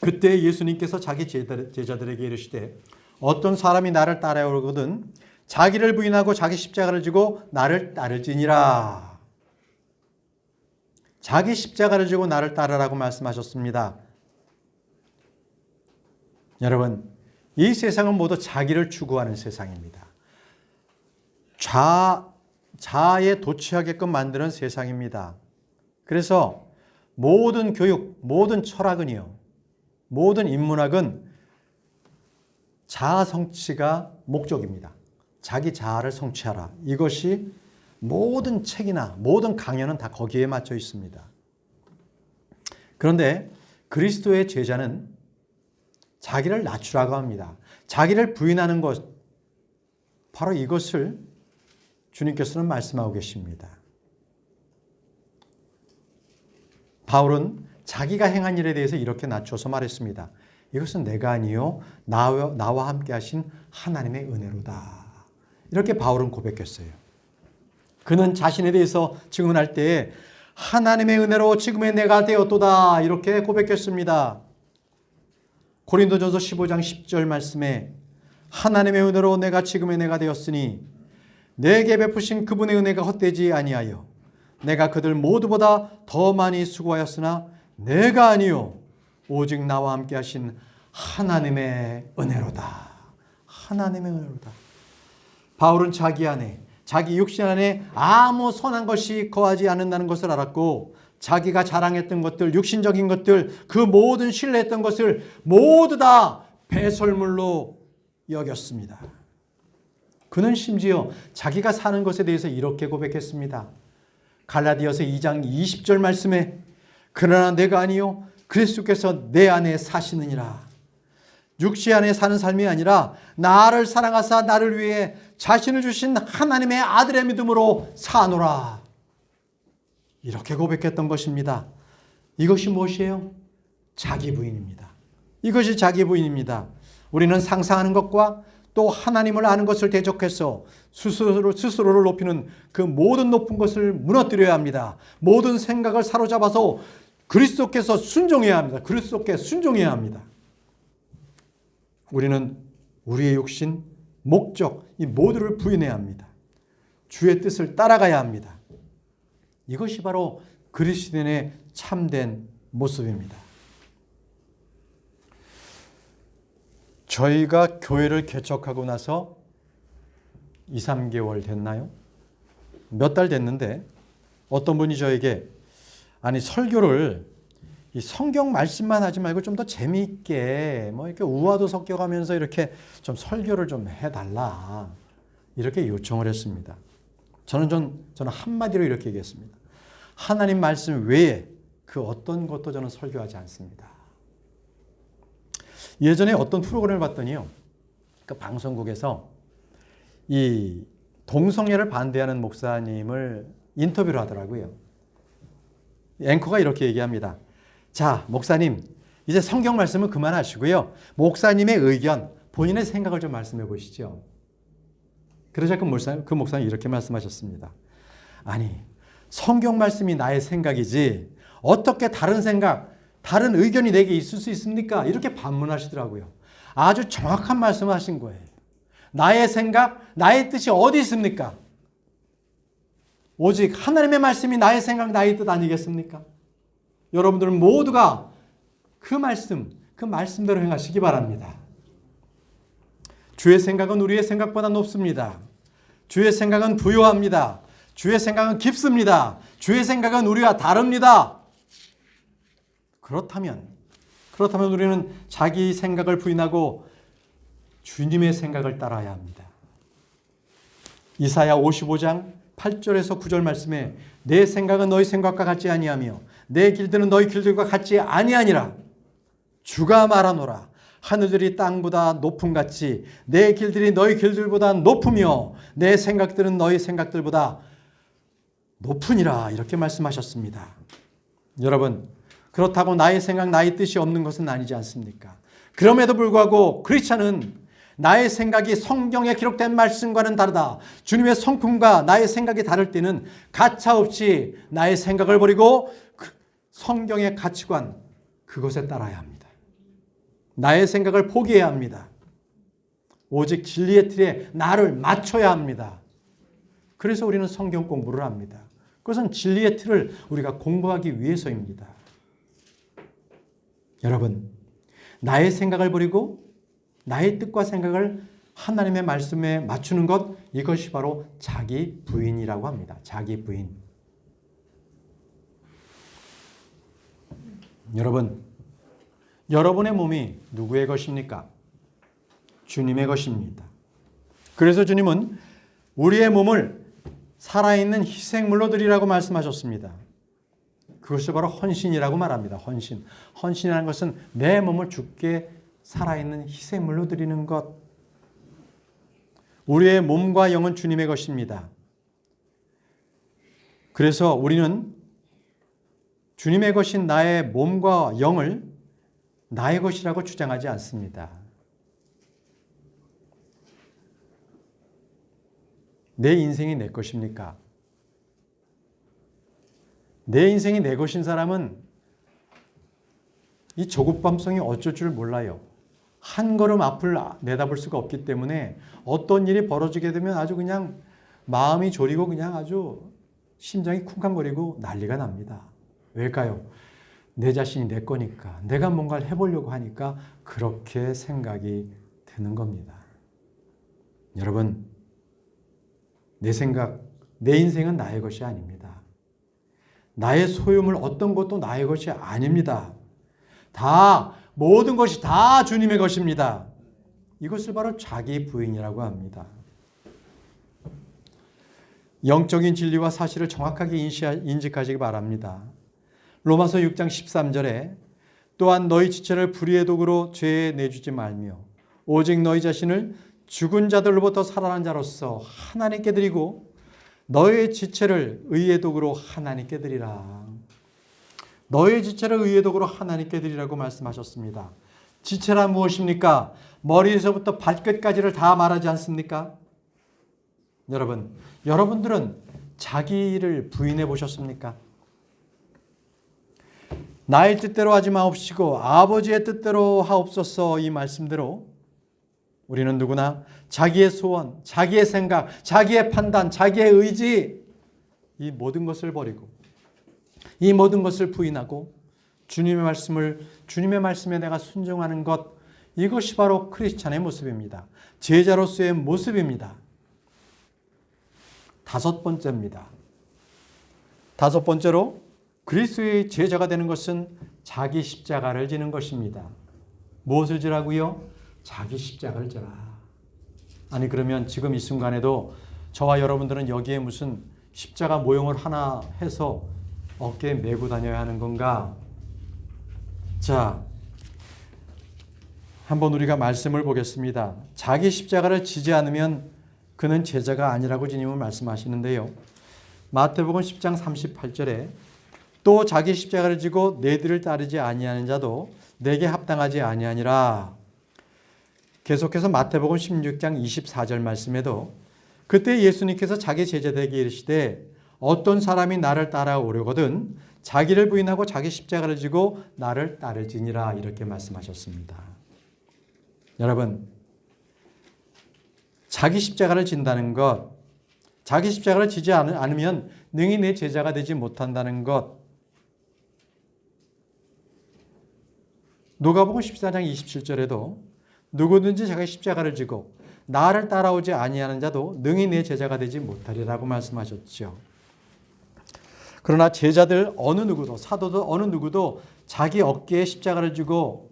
그때 예수님께서 자기 제자들에게 이르시되 어떤 사람이 나를 따라오거든 자기를 부인하고 자기 십자가를 지고 나를 따를지니라. 자기 십자가를 지고 나를 따르라고 말씀하셨습니다. 여러분, 이 세상은 모두 자기를 추구하는 세상입니다. 자아에 도취하게끔 만드는 세상입니다. 그래서 모든 교육, 모든 철학은요, 모든 인문학은 자아 성취가 목적입니다. 자기 자아를 성취하라. 이것이 모든 책이나 모든 강연은 다 거기에 맞춰 있습니다. 그런데 그리스도의 제자는 자기를 낮추라고 합니다. 자기를 부인하는 것, 바로 이것을 주님께서는 말씀하고 계십니다. 바울은 자기가 행한 일에 대해서 이렇게 낮춰서 말했습니다. 이것은 내가 아니요 나와 함께 하신 하나님의 은혜로다. 이렇게 바울은 고백했어요. 그는 자신에 대해서 증언할 때에 하나님의 은혜로 지금의 내가 되었도다 이렇게 고백했습니다. 고린도전서 15장 10절 말씀에 하나님의 은혜로 내가 지금의 내가 되었으니 내게 베푸신 그분의 은혜가 헛되지 아니하여 내가 그들 모두보다 더 많이 수고하였으나 내가 아니요 오직 나와 함께 하신 하나님의 은혜로다. 하나님의 은혜로다. 바울은 자기 안에, 자기 육신 안에 아무 선한 것이 거하지 않는다는 것을 알았고, 자기가 자랑했던 것들, 육신적인 것들, 그 모든 신뢰했던 것을 모두 다 배설물로 여겼습니다. 그는 심지어 자기가 사는 것에 대해서 이렇게 고백했습니다. 갈라디아서 2장 20절 말씀에 그러나 내가 아니요 그리스도께서 내 안에 사시느니라. 육신 안에 사는 삶이 아니라 나를 사랑하사 나를 위해 자신을 주신 하나님의 아들의 믿음으로 사노라. 이렇게 고백했던 것입니다. 이것이 무엇이에요? 자기 부인입니다. 이것이 자기 부인입니다. 우리는 상상하는 것과 또 하나님을 아는 것을 대적해서 스스로를 높이는 그 모든 높은 것을 무너뜨려야 합니다. 모든 생각을 사로잡아서 그리스도께서 순종해야 합니다. 그리스도께 순종해야 합니다. 우리는 우리의 육신, 목적, 이 모두를 부인해야 합니다. 주의 뜻을 따라가야 합니다. 이것이 바로 그리스도인의 참된 모습입니다. 저희가 교회를 개척하고 나서 2, 3개월 됐나요? 몇 달 됐는데 어떤 분이 저에게 아니 설교를 이 성경 말씀만 하지 말고 좀 더 재미있게 뭐 이렇게 우화도 섞여가면서 이렇게 좀 설교를 좀 해달라 이렇게 요청을 했습니다. 저는 한마디로 이렇게 얘기했습니다. 하나님 말씀 외에 그 어떤 것도 저는 설교하지 않습니다. 예전에 어떤 프로그램을 봤더니요, 그 방송국에서 이 동성애를 반대하는 목사님을 인터뷰를 하더라고요. 앵커가 이렇게 얘기합니다. 자, 목사님, 이제 성경 말씀은 그만하시고요. 목사님의 의견, 본인의 생각을 좀 말씀해 보시죠. 그러자 그 목사님이 이렇게 말씀하셨습니다. 아니, 성경 말씀이 나의 생각이지 어떻게 다른 생각, 다른 의견이 내게 있을 수 있습니까? 이렇게 반문하시더라고요. 아주 정확한 말씀을 하신 거예요. 나의 생각, 나의 뜻이 어디 있습니까? 오직 하나님의 말씀이 나의 생각, 나의 뜻 아니겠습니까? 여러분들은 모두가 그 말씀대로 행하시기 바랍니다. 주의 생각은 우리의 생각보다 높습니다. 주의 생각은 부요합니다. 주의 생각은 깊습니다. 주의 생각은 우리와 다릅니다. 그렇다면 우리는 자기 생각을 부인하고 주님의 생각을 따라야 합니다. 이사야 55장 8절에서 9절 말씀에 내 생각은 너희 생각과 같지 아니하며 내 길들은 너희 길들과 같지 아니하니라. 주가 말하노라. 하늘들이 땅보다 높음같이 내 길들이 너희 길들보다 높으며 내 생각들은 너희 생각들보다 높으니라. 이렇게 말씀하셨습니다. 여러분, 그렇다고 나의 생각, 나의 뜻이 없는 것은 아니지 않습니까? 그럼에도 불구하고 크리스찬은 나의 생각이 성경에 기록된 말씀과는 다르다. 주님의 성품과 나의 생각이 다를 때는 가차없이 나의 생각을 버리고 성경의 가치관, 그것에 따라야 합니다. 나의 생각을 포기해야 합니다. 오직 진리의 틀에 나를 맞춰야 합니다. 그래서 우리는 성경 공부를 합니다. 그것은 진리의 틀을 우리가 공부하기 위해서입니다. 여러분, 나의 생각을 버리고 나의 뜻과 생각을 하나님의 말씀에 맞추는 것, 이것이 바로 자기 부인이라고 합니다. 자기 부인. 여러분, 여러분의 몸이 누구의 것입니까? 주님의 것입니다. 그래서 주님은 우리의 몸을 살아있는 희생물로 드리라고 말씀하셨습니다. 그것이 바로 헌신이라고 말합니다. 헌신. 헌신이라는 것은 내 몸을 주께 살아있는 희생물로 드리는 것. 우리의 몸과 영은 주님의 것입니다. 그래서 우리는 주님의 것인 나의 몸과 영을 나의 것이라고 주장하지 않습니다. 내 인생이 내 것입니까? 내 인생이 내 것인 사람은 이 조급밤송이 어쩔 줄 몰라요. 한 걸음 앞을 내다볼 수가 없기 때문에 어떤 일이 벌어지게 되면 아주 그냥 마음이 졸이고 그냥 아주 심장이 쿵쾅거리고 난리가 납니다. 왜일까요? 내 자신이 내 거니까, 내가 뭔가를 해보려고 하니까 그렇게 생각이 드는 겁니다. 여러분, 내 생각, 내 인생은 나의 것이 아닙니다. 나의 소유물 어떤 것도 나의 것이 아닙니다. 모든 것이 다 주님의 것입니다. 이것을 바로 자기 부인이라고 합니다. 영적인 진리와 사실을 정확하게 인식하시기 바랍니다. 로마서 6장 13절에 또한 너희 지체를 불의의 도구로 죄에 내주지 말며 오직 너희 자신을 죽은 자들로부터 살아난 자로서 하나님께 드리고 너의 지체를 의의 도구로 하나님께 드리라. 너의 지체를 의의 도구로 하나님께 드리라고 말씀하셨습니다. 지체란 무엇입니까? 머리에서부터 발끝까지를 다 말하지 않습니까? 여러분들은 자기를 부인해 보셨습니까? 나의 뜻대로 하지 마옵시고 아버지의 뜻대로 하옵소서, 이 말씀대로 우리는 누구나 자기의 소원, 자기의 생각, 자기의 판단, 자기의 의지, 이 모든 것을 버리고 이 모든 것을 부인하고 주님의 말씀에 내가 순종하는 것, 이것이 바로 크리스찬의 모습입니다. 제자로서의 모습입니다. 다섯 번째로 그리스도의 제자가 되는 것은 자기 십자가를 지는 것입니다. 무엇을 지라고요? 자기 십자가를 지라. 아니, 그러면 지금 이 순간에도 저와 여러분들은 여기에 무슨 십자가 모형을 하나 해서 어깨에 메고 다녀야 하는 건가? 자, 한번 우리가 말씀을 보겠습니다. 자기 십자가를 지지 않으면 그는 제자가 아니라고 주님은 말씀하시는데요. 마태복음 10장 38절에 또 자기 십자가를 지고 내 뒤를 따르지 아니하는 자도 내게 합당하지 아니하니라. 계속해서 마태복음 16장 24절 말씀에도 그때 예수님께서 자기 제자들에게 이르시되 어떤 사람이 나를 따라오려거든 자기를 부인하고 자기 십자가를 지고 나를 따르지니라, 이렇게 말씀하셨습니다. 여러분, 자기 십자가를 진다는 것, 자기 십자가를 지지 않으면 능히 내 제자가 되지 못한다는 것, 누가복음 14장 27절에도 누구든지 자기 십자가를 지고 나를 따라오지 아니하는 자도 능히 내 제자가 되지 못하리라고 말씀하셨죠. 그러나 제자들 어느 누구도, 사도도 어느 누구도 자기 어깨에 십자가를 지고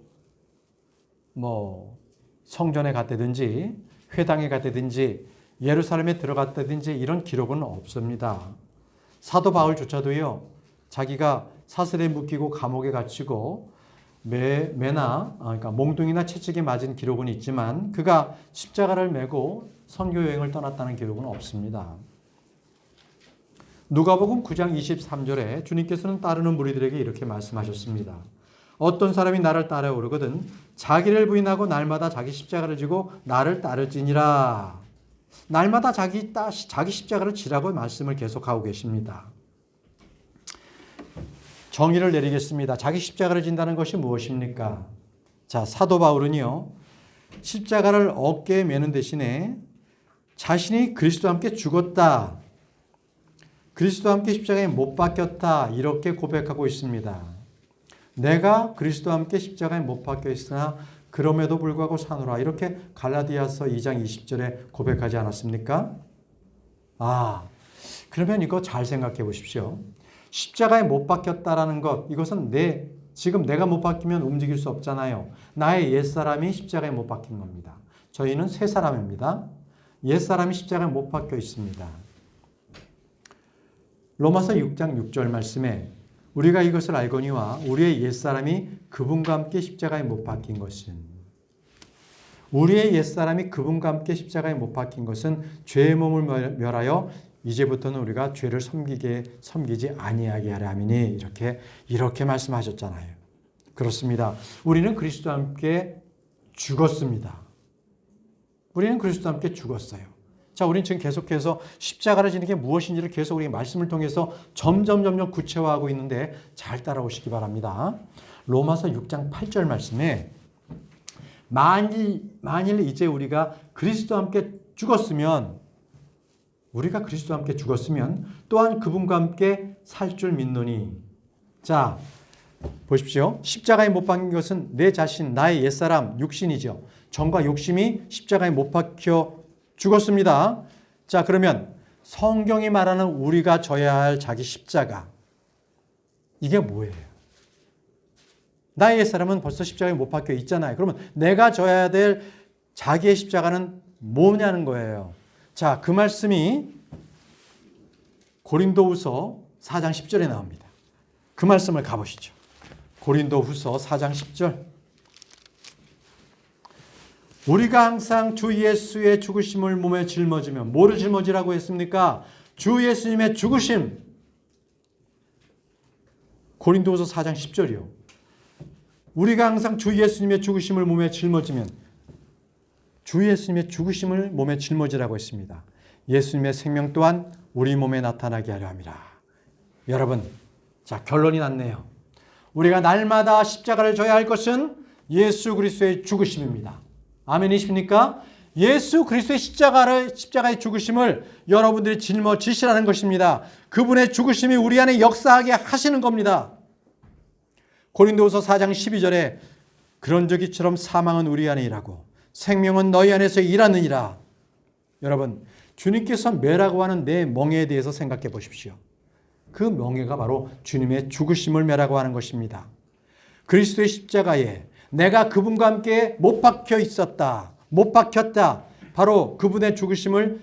성전에 갔다든지 회당에 갔다든지 예루살렘에 들어갔다든지 이런 기록은 없습니다. 사도 바울조차도요, 자기가 사슬에 묶이고 감옥에 갇히고 그러니까 몽둥이나 채찍에 맞은 기록은 있지만 그가 십자가를 메고 선교 여행을 떠났다는 기록은 없습니다. 누가복음 9장 23절에 주님께서는 따르는 무리들에게 이렇게 말씀하셨습니다. 어떤 사람이 나를 따라오려거든 자기를 부인하고 날마다 자기 십자가를 지고 나를 따를지니라. 날마다 자기 십자가를 지라고 말씀을 계속하고 계십니다. 정의를 내리겠습니다. 자기 십자가를 진다는 것이 무엇입니까? 자, 사도 바울은요, 십자가를 어깨에 매는 대신에 자신이 그리스도와 함께 죽었다, 그리스도와 함께 십자가에 못 박혔다, 이렇게 고백하고 있습니다. 내가 그리스도와 함께 십자가에 못 박혀 있으나 그럼에도 불구하고 사노라, 이렇게 갈라디아서 2장 20절에 고백하지 않았습니까? 그러면 이거 잘 생각해 보십시오. 십자가에 못 박혔다라는 것, 이것은 지금 내가 못 박히면 움직일 수 없잖아요. 나의 옛사람이 십자가에 못 박힌 겁니다. 저희는 새 사람입니다. 옛사람이 십자가에 못 박혀 있습니다. 로마서 6장 6절 말씀에 우리가 이것을 알거니와 우리의 옛사람이 그분과 함께 십자가에 못 박힌 것은, 우리의 옛사람이 그분과 함께 십자가에 못 박힌 것은 죄의 몸을 멸하여 이제부터는 우리가 죄를 섬기지 아니하게 하려 함이니, 이렇게 말씀하셨잖아요. 그렇습니다. 우리는 그리스도와 함께 죽었습니다. 우리는 그리스도와 함께 죽었어요. 자, 우리는 지금 계속해서 십자가를 지는 게 무엇인지를 계속 우리 말씀을 통해서 점점 구체화하고 있는데 잘 따라오시기 바랍니다. 로마서 6장 8절 말씀에 만일 이제 우리가 그리스도와 함께 죽었으면, 또한 그분과 함께 살 줄 믿노니. 자, 보십시오. 십자가에 못 박힌 것은 내 자신, 나의 옛사람, 육신이죠. 정과 욕심이 십자가에 못 박혀 죽었습니다. 자, 그러면 성경이 말하는 우리가 져야 할 자기 십자가, 이게 뭐예요? 나의 옛사람은 벌써 십자가에 못 박혀 있잖아요. 그러면 내가 져야 될 자기의 십자가는 뭐냐는 거예요. 자, 그 말씀이 고린도후서 4장 10절에 나옵니다. 그 말씀을 가보시죠. 고린도후서 4장 10절. 우리가 항상 주 예수의 죽으심을 몸에 짊어지며, 뭐를 짊어지라고 했습니까? 주 예수님의 죽으심. 고린도후서 4장 10절이요. 우리가 항상 주 예수님의 죽으심을 몸에 짊어지면, 주 예수님의 죽으심을 몸에 짊어지라고 했습니다. 예수님의 생명 또한 우리 몸에 나타나게 하려 함이라. 여러분, 자, 결론이 났네요. 우리가 날마다 십자가를 져야 할 것은 예수 그리스도의 죽으심입니다. 아멘이십니까? 예수 그리스도의 십자가의 죽으심을 여러분들이 짊어지시라는 것입니다. 그분의 죽으심이 우리 안에 역사하게 하시는 겁니다. 고린도후서 4장 12절에 그런즉 이처럼 사망은 우리 안에 일하고 생명은 너희 안에서 일하느니라. 여러분, 주님께서 매라고 하는 내 멍에에 대해서 생각해 보십시오. 그 멍에가 바로 주님의 죽으심을 매라고 하는 것입니다. 그리스도의 십자가에 내가 그분과 함께 못 박혀 있었다, 못 박혔다. 바로 그분의 죽으심을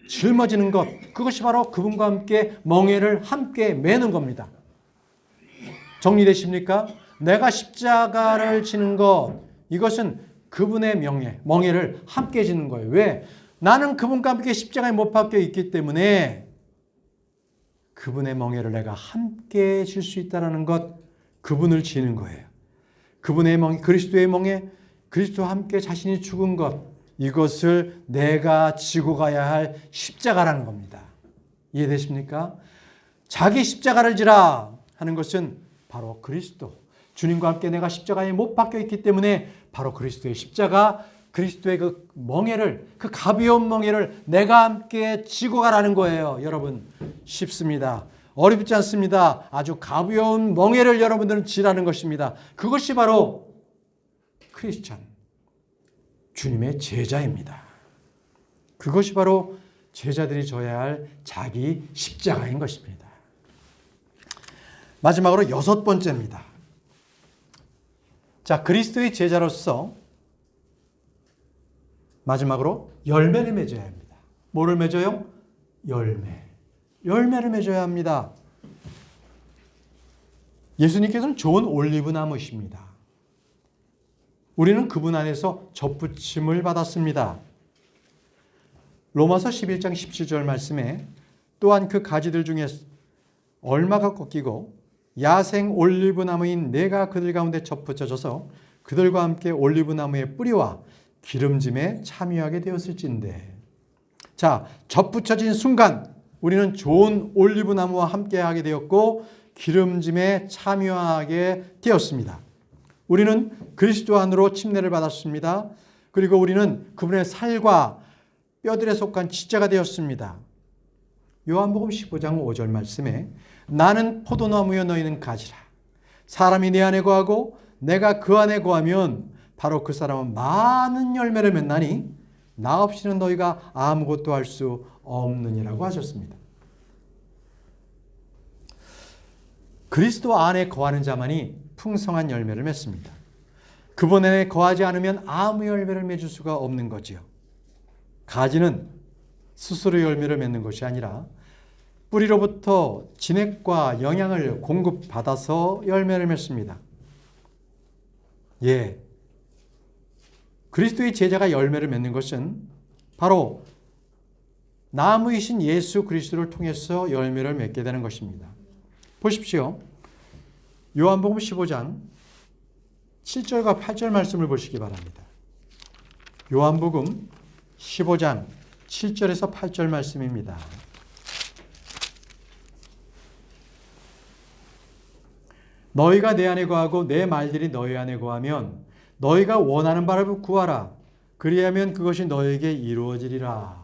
짊어지는 것, 그것이 바로 그분과 함께 멍에를 함께 매는 겁니다. 정리되십니까? 내가 십자가를 지는 것, 이것은 그분의 멍에를 함께 지는 거예요. 왜? 나는 그분과 함께 십자가에 못 박혀 있기 때문에 그분의 멍에를 내가 함께 질 수 있다는 것, 그분을 지는 거예요. 그분의 멍에, 그리스도의 멍에, 그리스도와 함께 자신이 죽은 것, 이것을 내가 지고 가야 할 십자가라는 겁니다. 이해되십니까? 자기 십자가를 지라 하는 것은 바로 그리스도, 주님과 함께 내가 십자가에 못 박혀 있기 때문에 바로 그리스도의 십자가, 그리스도의 그 멍에를, 그 가벼운 멍에를 내가 함께 지고 가라는 거예요. 여러분, 쉽습니다. 어렵지 않습니다. 아주 가벼운 멍에를 여러분들은 지라는 것입니다. 그것이 바로 크리스찬, 주님의 제자입니다. 그것이 바로 제자들이 져야 할 자기 십자가인 것입니다. 마지막으로 6번째입니다. 자, 그리스도의 제자로서 마지막으로 열매를 맺어야 합니다. 뭐를 맺어요? 열매를 맺어야 합니다. 예수님께서는 좋은 올리브 나무이십니다. 우리는 그분 안에서 접붙임을 받았습니다. 로마서 11장 17절 말씀에 또한 그 가지들 중에 얼마가 꺾이고 야생 올리브 나무인 내가 그들 가운데 접붙여져서 그들과 함께 올리브 나무의 뿌리와 기름짐에 참여하게 되었을진데. 자, 접붙여진 순간 우리는 좋은 올리브 나무와 함께하게 되었고 기름짐에 참여하게 되었습니다. 우리는 그리스도 안으로 침례를 받았습니다. 그리고 우리는 그분의 살과 뼈들에 속한 지체가 되었습니다. 요한복음 15장 5절 말씀에 나는 포도나무여 너희는 가지라. 사람이 내 안에 거하고 내가 그 안에 거하면 바로 그 사람은 많은 열매를 맺나니 나 없이는 너희가 아무것도 할 수 없느니라고 하셨습니다. 그리스도 안에 거하는 자만이 풍성한 열매를 맺습니다. 그분 안에 거하지 않으면 아무 열매를 맺을 수가 없는 거지요. 가지는 스스로 열매를 맺는 것이 아니라 뿌리로부터 진액과 영양을 공급받아서 열매를 맺습니다. 예, 그리스도의 제자가 열매를 맺는 것은 바로 나무이신 예수 그리스도를 통해서 열매를 맺게 되는 것입니다. 보십시오. 요한복음 15장 7절과 8절 말씀을 보시기 바랍니다. 요한복음 15장 7절에서 8절 말씀입니다. 너희가 내 안에 거하고 내 말들이 너희 안에 거하면 너희가 원하는 바를 구하라. 그리하면 그것이 너희에게 이루어지리라.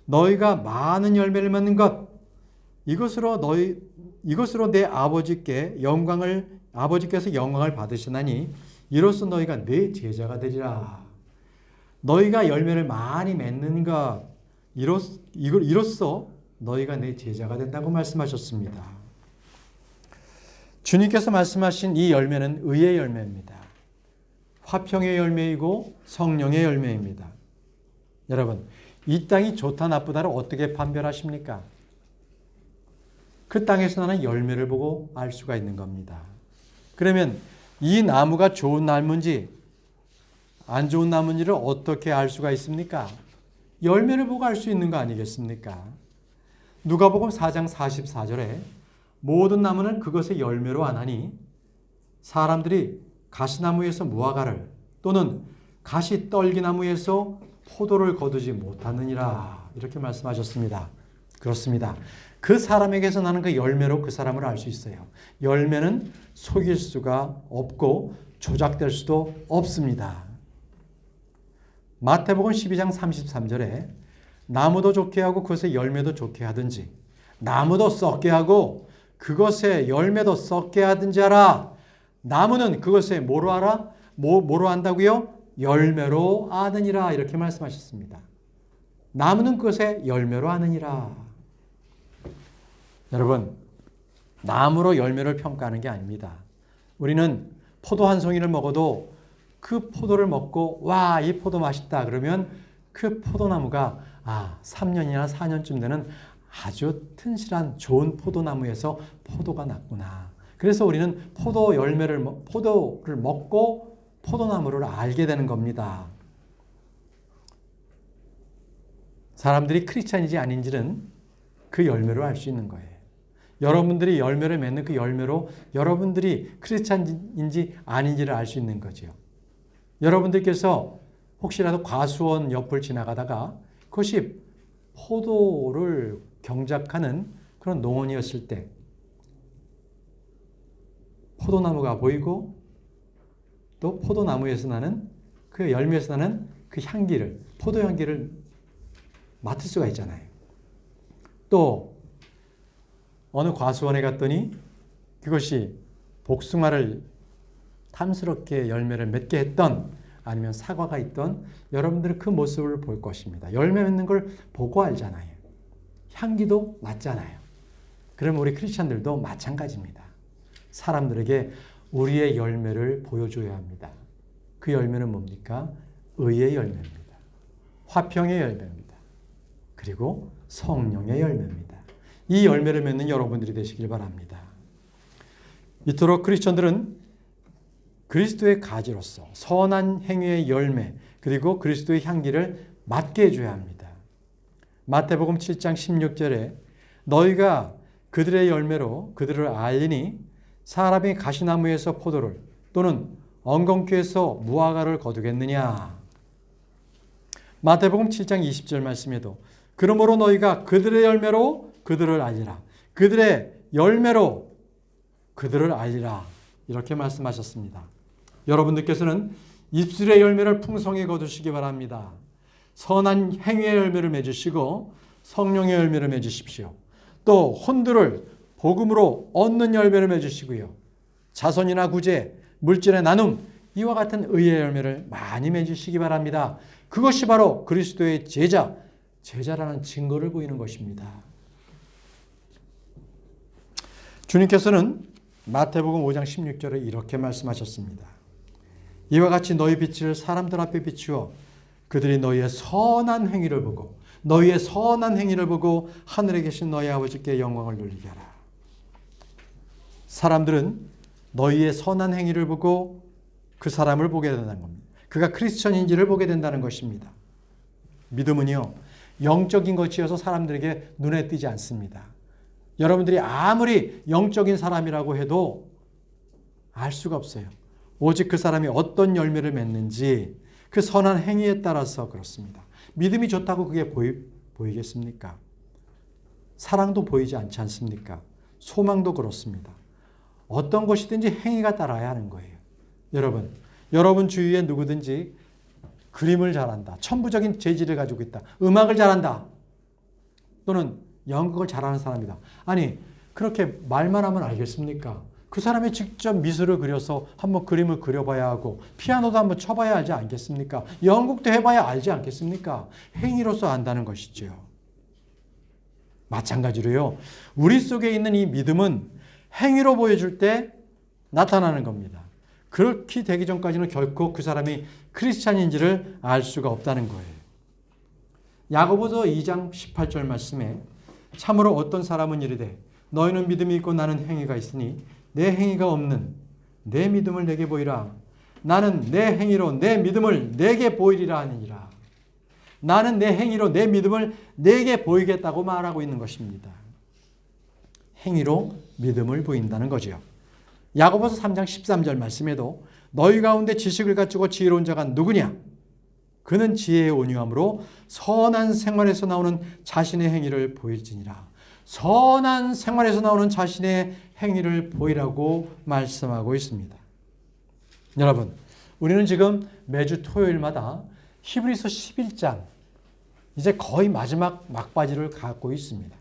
너희가 많은 열매를 맺는 것, 이것으로 내 아버지께서 영광을 받으시나니 이로써 너희가 내 제자가 되리라. 너희가 열매를 많이 맺는 것 이로써 너희가 내 제자가 된다고 말씀하셨습니다. 주님께서 말씀하신 이 열매는 의의 열매입니다. 화평의 열매이고 성령의 열매입니다. 여러분, 이 땅이 좋다 나쁘다를 어떻게 판별하십니까? 그 땅에서 나는 열매를 보고 알 수가 있는 겁니다. 그러면 이 나무가 좋은 나무인지 안 좋은 나무인지를 어떻게 알 수가 있습니까? 열매를 보고 알 수 있는 거 아니겠습니까? 누가복음 4장 44절에 모든 나무는 그것의 열매로 아나니 사람들이 가시나무에서 무화과를 또는 가시떨기나무에서 포도를 거두지 못하느니라 이렇게 말씀하셨습니다. 그렇습니다. 그 사람에게서 나는 그 열매로 그 사람을 알 수 있어요. 열매는 속일 수가 없고 조작될 수도 없습니다. 마태복음 12장 33절에 나무도 좋게 하고 그것의 열매도 좋게 하든지 나무도 썩게 하고 그것의 열매도 썩게 하든지 하라. 나무는 그것의 뭐로 알아? 뭐로 안다고요? 열매로 아느니라 이렇게 말씀하셨습니다. 나무는 그것의 열매로 아느니라. 여러분, 나무로 열매를 평가하는 게 아닙니다. 우리는 포도 한 송이를 먹어도 그 포도를 먹고 와, 이 포도 맛있다 그러면 그 포도나무가 3년이나 4년쯤 되는 아주 튼실한 좋은 포도나무에서 포도가 났구나. 그래서 우리는 포도를 먹고 포도나무를 알게 되는 겁니다. 사람들이 크리스찬인지 아닌지는 그 열매로 알 수 있는 거예요. 여러분들이 열매를 맺는 그 열매로 여러분들이 크리스찬인지 아닌지를 알 수 있는 거죠. 여러분들께서 혹시라도 과수원 옆을 지나가다가 그것이 포도를 경작하는 그런 농원이었을 때 포도나무가 보이고 또 포도나무에서 나는 그 열매에서 나는 그 향기를, 포도 향기를 맡을 수가 있잖아요. 또 어느 과수원에 갔더니 그것이 복숭아를 탐스럽게 열매를 맺게 했던 아니면 사과가 있던 여러분들은 그 모습을 볼 것입니다. 열매 맺는 걸 보고 알잖아요. 향기도 맡잖아요. 그러면 우리 크리스찬들도 마찬가지입니다. 사람들에게 우리의 열매를 보여줘야 합니다. 그 열매는 뭡니까? 의의 열매입니다. 화평의 열매입니다. 그리고 성령의 열매입니다. 이 열매를 맺는 여러분들이 되시길 바랍니다. 이토록 크리스천들은 그리스도의 가지로서 선한 행위의 열매 그리고 그리스도의 향기를 맡게 해줘야 합니다. 마태복음 7장 16절에 너희가 그들의 열매로 그들을 알리니 사람이 가시나무에서 포도를 또는 엉겅퀴에서 무화과를 거두겠느냐. 마태복음 7장 20절 말씀에도 그러므로 너희가 그들의 열매로 그들을 알리라. 그들의 열매로 그들을 알리라. 이렇게 말씀하셨습니다. 여러분들께서는 입술의 열매를 풍성히 거두시기 바랍니다. 선한 행위의 열매를 맺으시고 성령의 열매를 맺으십시오. 또 혼두를 복음으로 얻는 열매를 맺으시고요. 자선이나 구제, 물질의 나눔 이와 같은 의의 열매를 많이 맺으시기 바랍니다. 그것이 바로 그리스도의 제자라는 증거를 보이는 것입니다. 주님께서는 마태복음 5장 16절에 이렇게 말씀하셨습니다. 이와 같이 너희 빛을 사람들 앞에 비추어 그들이 너희의 선한 행위를 보고 하늘에 계신 너희 아버지께 영광을 돌리게 하라. 사람들은 너희의 선한 행위를 보고 그 사람을 보게 된다는 겁니다. 그가 크리스천인지를 보게 된다는 것입니다. 믿음은요, 영적인 것이어서 사람들에게 눈에 띄지 않습니다. 여러분들이 아무리 영적인 사람이라고 해도 알 수가 없어요. 오직 그 사람이 어떤 열매를 맺는지 그 선한 행위에 따라서 그렇습니다. 믿음이 좋다고 그게 보이겠습니까? 사랑도 보이지 않지 않습니까? 소망도 그렇습니다. 어떤 것이든지 행위가 따라야 하는 거예요. 여러분 주위에 누구든지 그림을 잘한다, 천부적인 재질을 가지고 있다, 음악을 잘한다, 또는 연극을 잘하는 사람이다. 아니, 그렇게 말만 하면 알겠습니까? 그 사람이 직접 미술을 그려서 한번 그림을 그려봐야 하고 피아노도 한번 쳐봐야 알지 않겠습니까? 연극도 해봐야 알지 않겠습니까? 행위로서 안다는 것이죠. 마찬가지로요. 우리 속에 있는 이 믿음은 행위로 보여줄 때 나타나는 겁니다. 그렇게 되기 전까지는 결코 그 사람이 크리스찬인지를 알 수가 없다는 거예요. 야고보서 2장 18절 말씀에 참으로 어떤 사람은 이르되 너희는 믿음이 있고 나는 행위가 있으니 내 행위가 없는 내 믿음을 내게 보이라. 나는 내 행위로 내 믿음을 내게 보이리라 하니라. 나는 내 행위로 내 믿음을 내게 보이겠다고 말하고 있는 것입니다. 행위로 믿음을 보인다는 거죠. 야고보서 3장 13절 말씀에도 너희 가운데 지식을 갖추고 지혜로운 자가 누구냐? 그는 지혜의 온유함으로 선한 생활에서 나오는 자신의 행위를 보일지니라. 선한 생활에서 나오는 자신의 행위를 보이라고 말씀하고 있습니다. 여러분, 우리는 지금 매주 토요일마다 히브리서 11장, 이제 거의 마지막 막바지를 갖고 있습니다.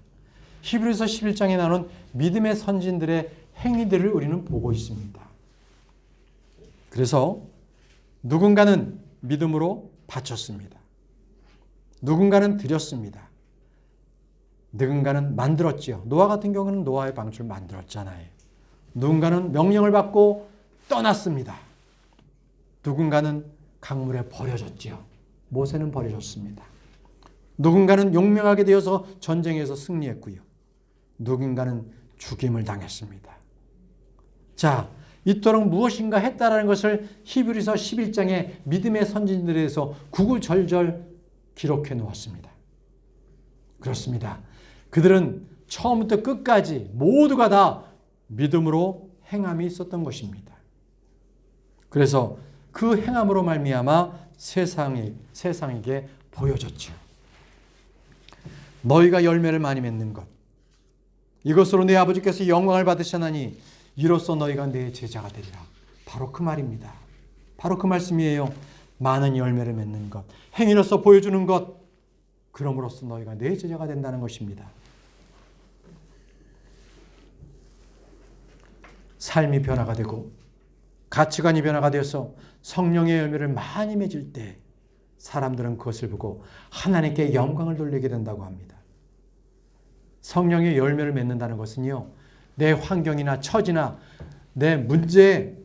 히브리서 11장에 나오는 믿음의 선진들의 행위들을 우리는 보고 있습니다. 그래서 누군가는 믿음으로 바쳤습니다. 누군가는 드렸습니다. 누군가는 만들었지요. 노아 같은 경우는 노아의 방주를 만들었잖아요. 누군가는 명령을 받고 떠났습니다. 누군가는 강물에 버려졌지요. 모세는 버려졌습니다. 누군가는 용맹하게 되어서 전쟁에서 승리했고요. 누군가는 죽임을 당했습니다. 자, 이토록 무엇인가 했다라는 것을 히브리서 11장의 믿음의 선진들에 대해서 구구절절 기록해 놓았습니다. 그렇습니다. 그들은 처음부터 끝까지 모두가 다 믿음으로 행함이 있었던 것입니다. 그래서 그 행함으로 말미암아 세상에게 보여졌죠. 너희가 열매를 많이 맺는 것, 이것으로 내 아버지께서 영광을 받으셨나니 이로써 너희가 내 제자가 되리라. 바로 그 말입니다. 바로 그 말씀이에요. 많은 열매를 맺는 것, 행위로서 보여주는 것, 그럼으로써 너희가 내 제자가 된다는 것입니다. 삶이 변화가 되고 가치관이 변화가 되어서 성령의 열매를 많이 맺을 때 사람들은 그것을 보고 하나님께 영광을 돌리게 된다고 합니다. 성령의 열매를 맺는다는 것은요, 내 환경이나 처지나 내 문제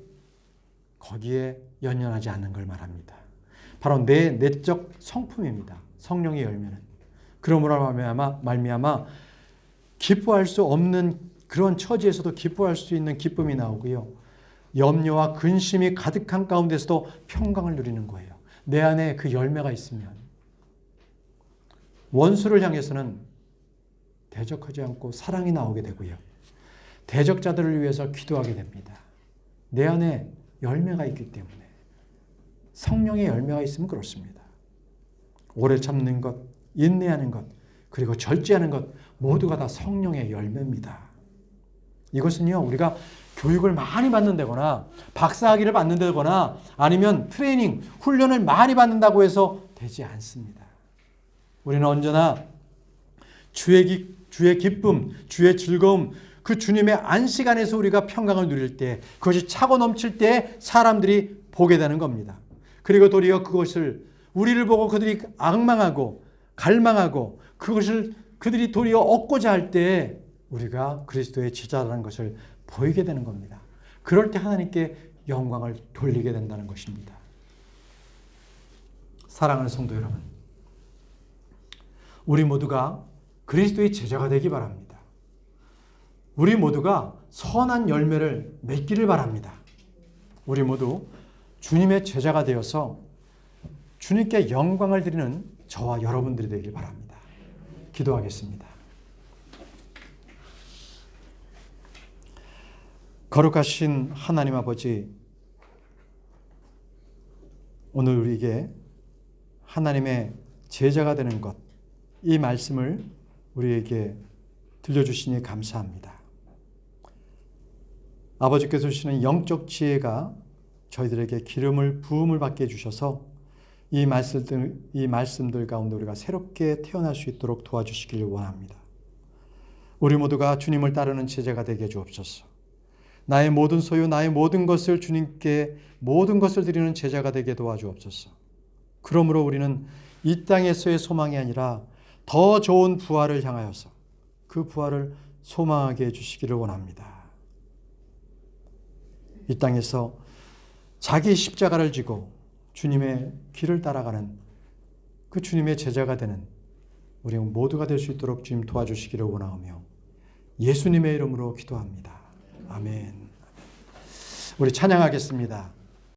거기에 연연하지 않는 걸 말합니다. 바로 내 내적 성품입니다. 성령의 열매는. 그러므로 말미암아 기뻐할 수 없는 그런 처지에서도 기뻐할 수 있는 기쁨이 나오고요. 염려와 근심이 가득한 가운데서도 평강을 누리는 거예요. 내 안에 그 열매가 있으면 원수를 향해서는 대적하지 않고 사랑이 나오게 되고요. 대적자들을 위해서 기도하게 됩니다. 내 안에 열매가 있기 때문에. 성령의 열매가 있으면 그렇습니다. 오래 참는 것, 인내하는 것, 그리고 절제하는 것 모두가 다 성령의 열매입니다. 이것은요, 우리가 교육을 많이 받는다거나 박사학위를 받는다거나 아니면 트레이닝, 훈련을 많이 받는다고 해서 되지 않습니다. 우리는 언제나 주의 기쁨, 주의 즐거움, 그 주님의 안식 안에서 우리가 평강을 누릴 때, 그것이 차고 넘칠 때 사람들이 보게 되는 겁니다. 그리고 도리어 그것을 우리를 보고 그들이 악망하고 갈망하고 그것을 그들이 도리어 얻고자 할 때 우리가 그리스도의 제자라는 것을 보이게 되는 겁니다. 그럴 때 하나님께 영광을 돌리게 된다는 것입니다. 사랑하는 성도 여러분, 우리 모두가 그리스도의 제자가 되기 바랍니다. 우리 모두가 선한 열매를 맺기를 바랍니다. 우리 모두 주님의 제자가 되어서 주님께 영광을 드리는 저와 여러분들이 되길 바랍니다. 기도하겠습니다. 거룩하신 하나님 아버지, 오늘 우리에게 하나님의 제자가 되는 것, 이 말씀을 우리에게 들려주시니 감사합니다. 아버지께서 주시는 영적 지혜가 저희들에게 기름을 부음을 받게 해주셔서 이 말씀들 가운데 우리가 새롭게 태어날 수 있도록 도와주시길 원합니다. 우리 모두가 주님을 따르는 제자가 되게 해 주옵소서. 나의 모든 소유, 나의 모든 것을 주님께 모든 것을 드리는 제자가 되게 도와주옵소서. 그러므로 우리는 이 땅에서의 소망이 아니라 더 좋은 부활을 향하여서 그 부활을 소망하게 해주시기를 원합니다. 이 땅에서 자기 십자가를 지고 주님의 길을 따라가는 그 주님의 제자가 되는 우리 모두가 될 수 있도록 주님 도와주시기를 원하오며 예수님의 이름으로 기도합니다. 아멘. 우리 찬양하겠습니다.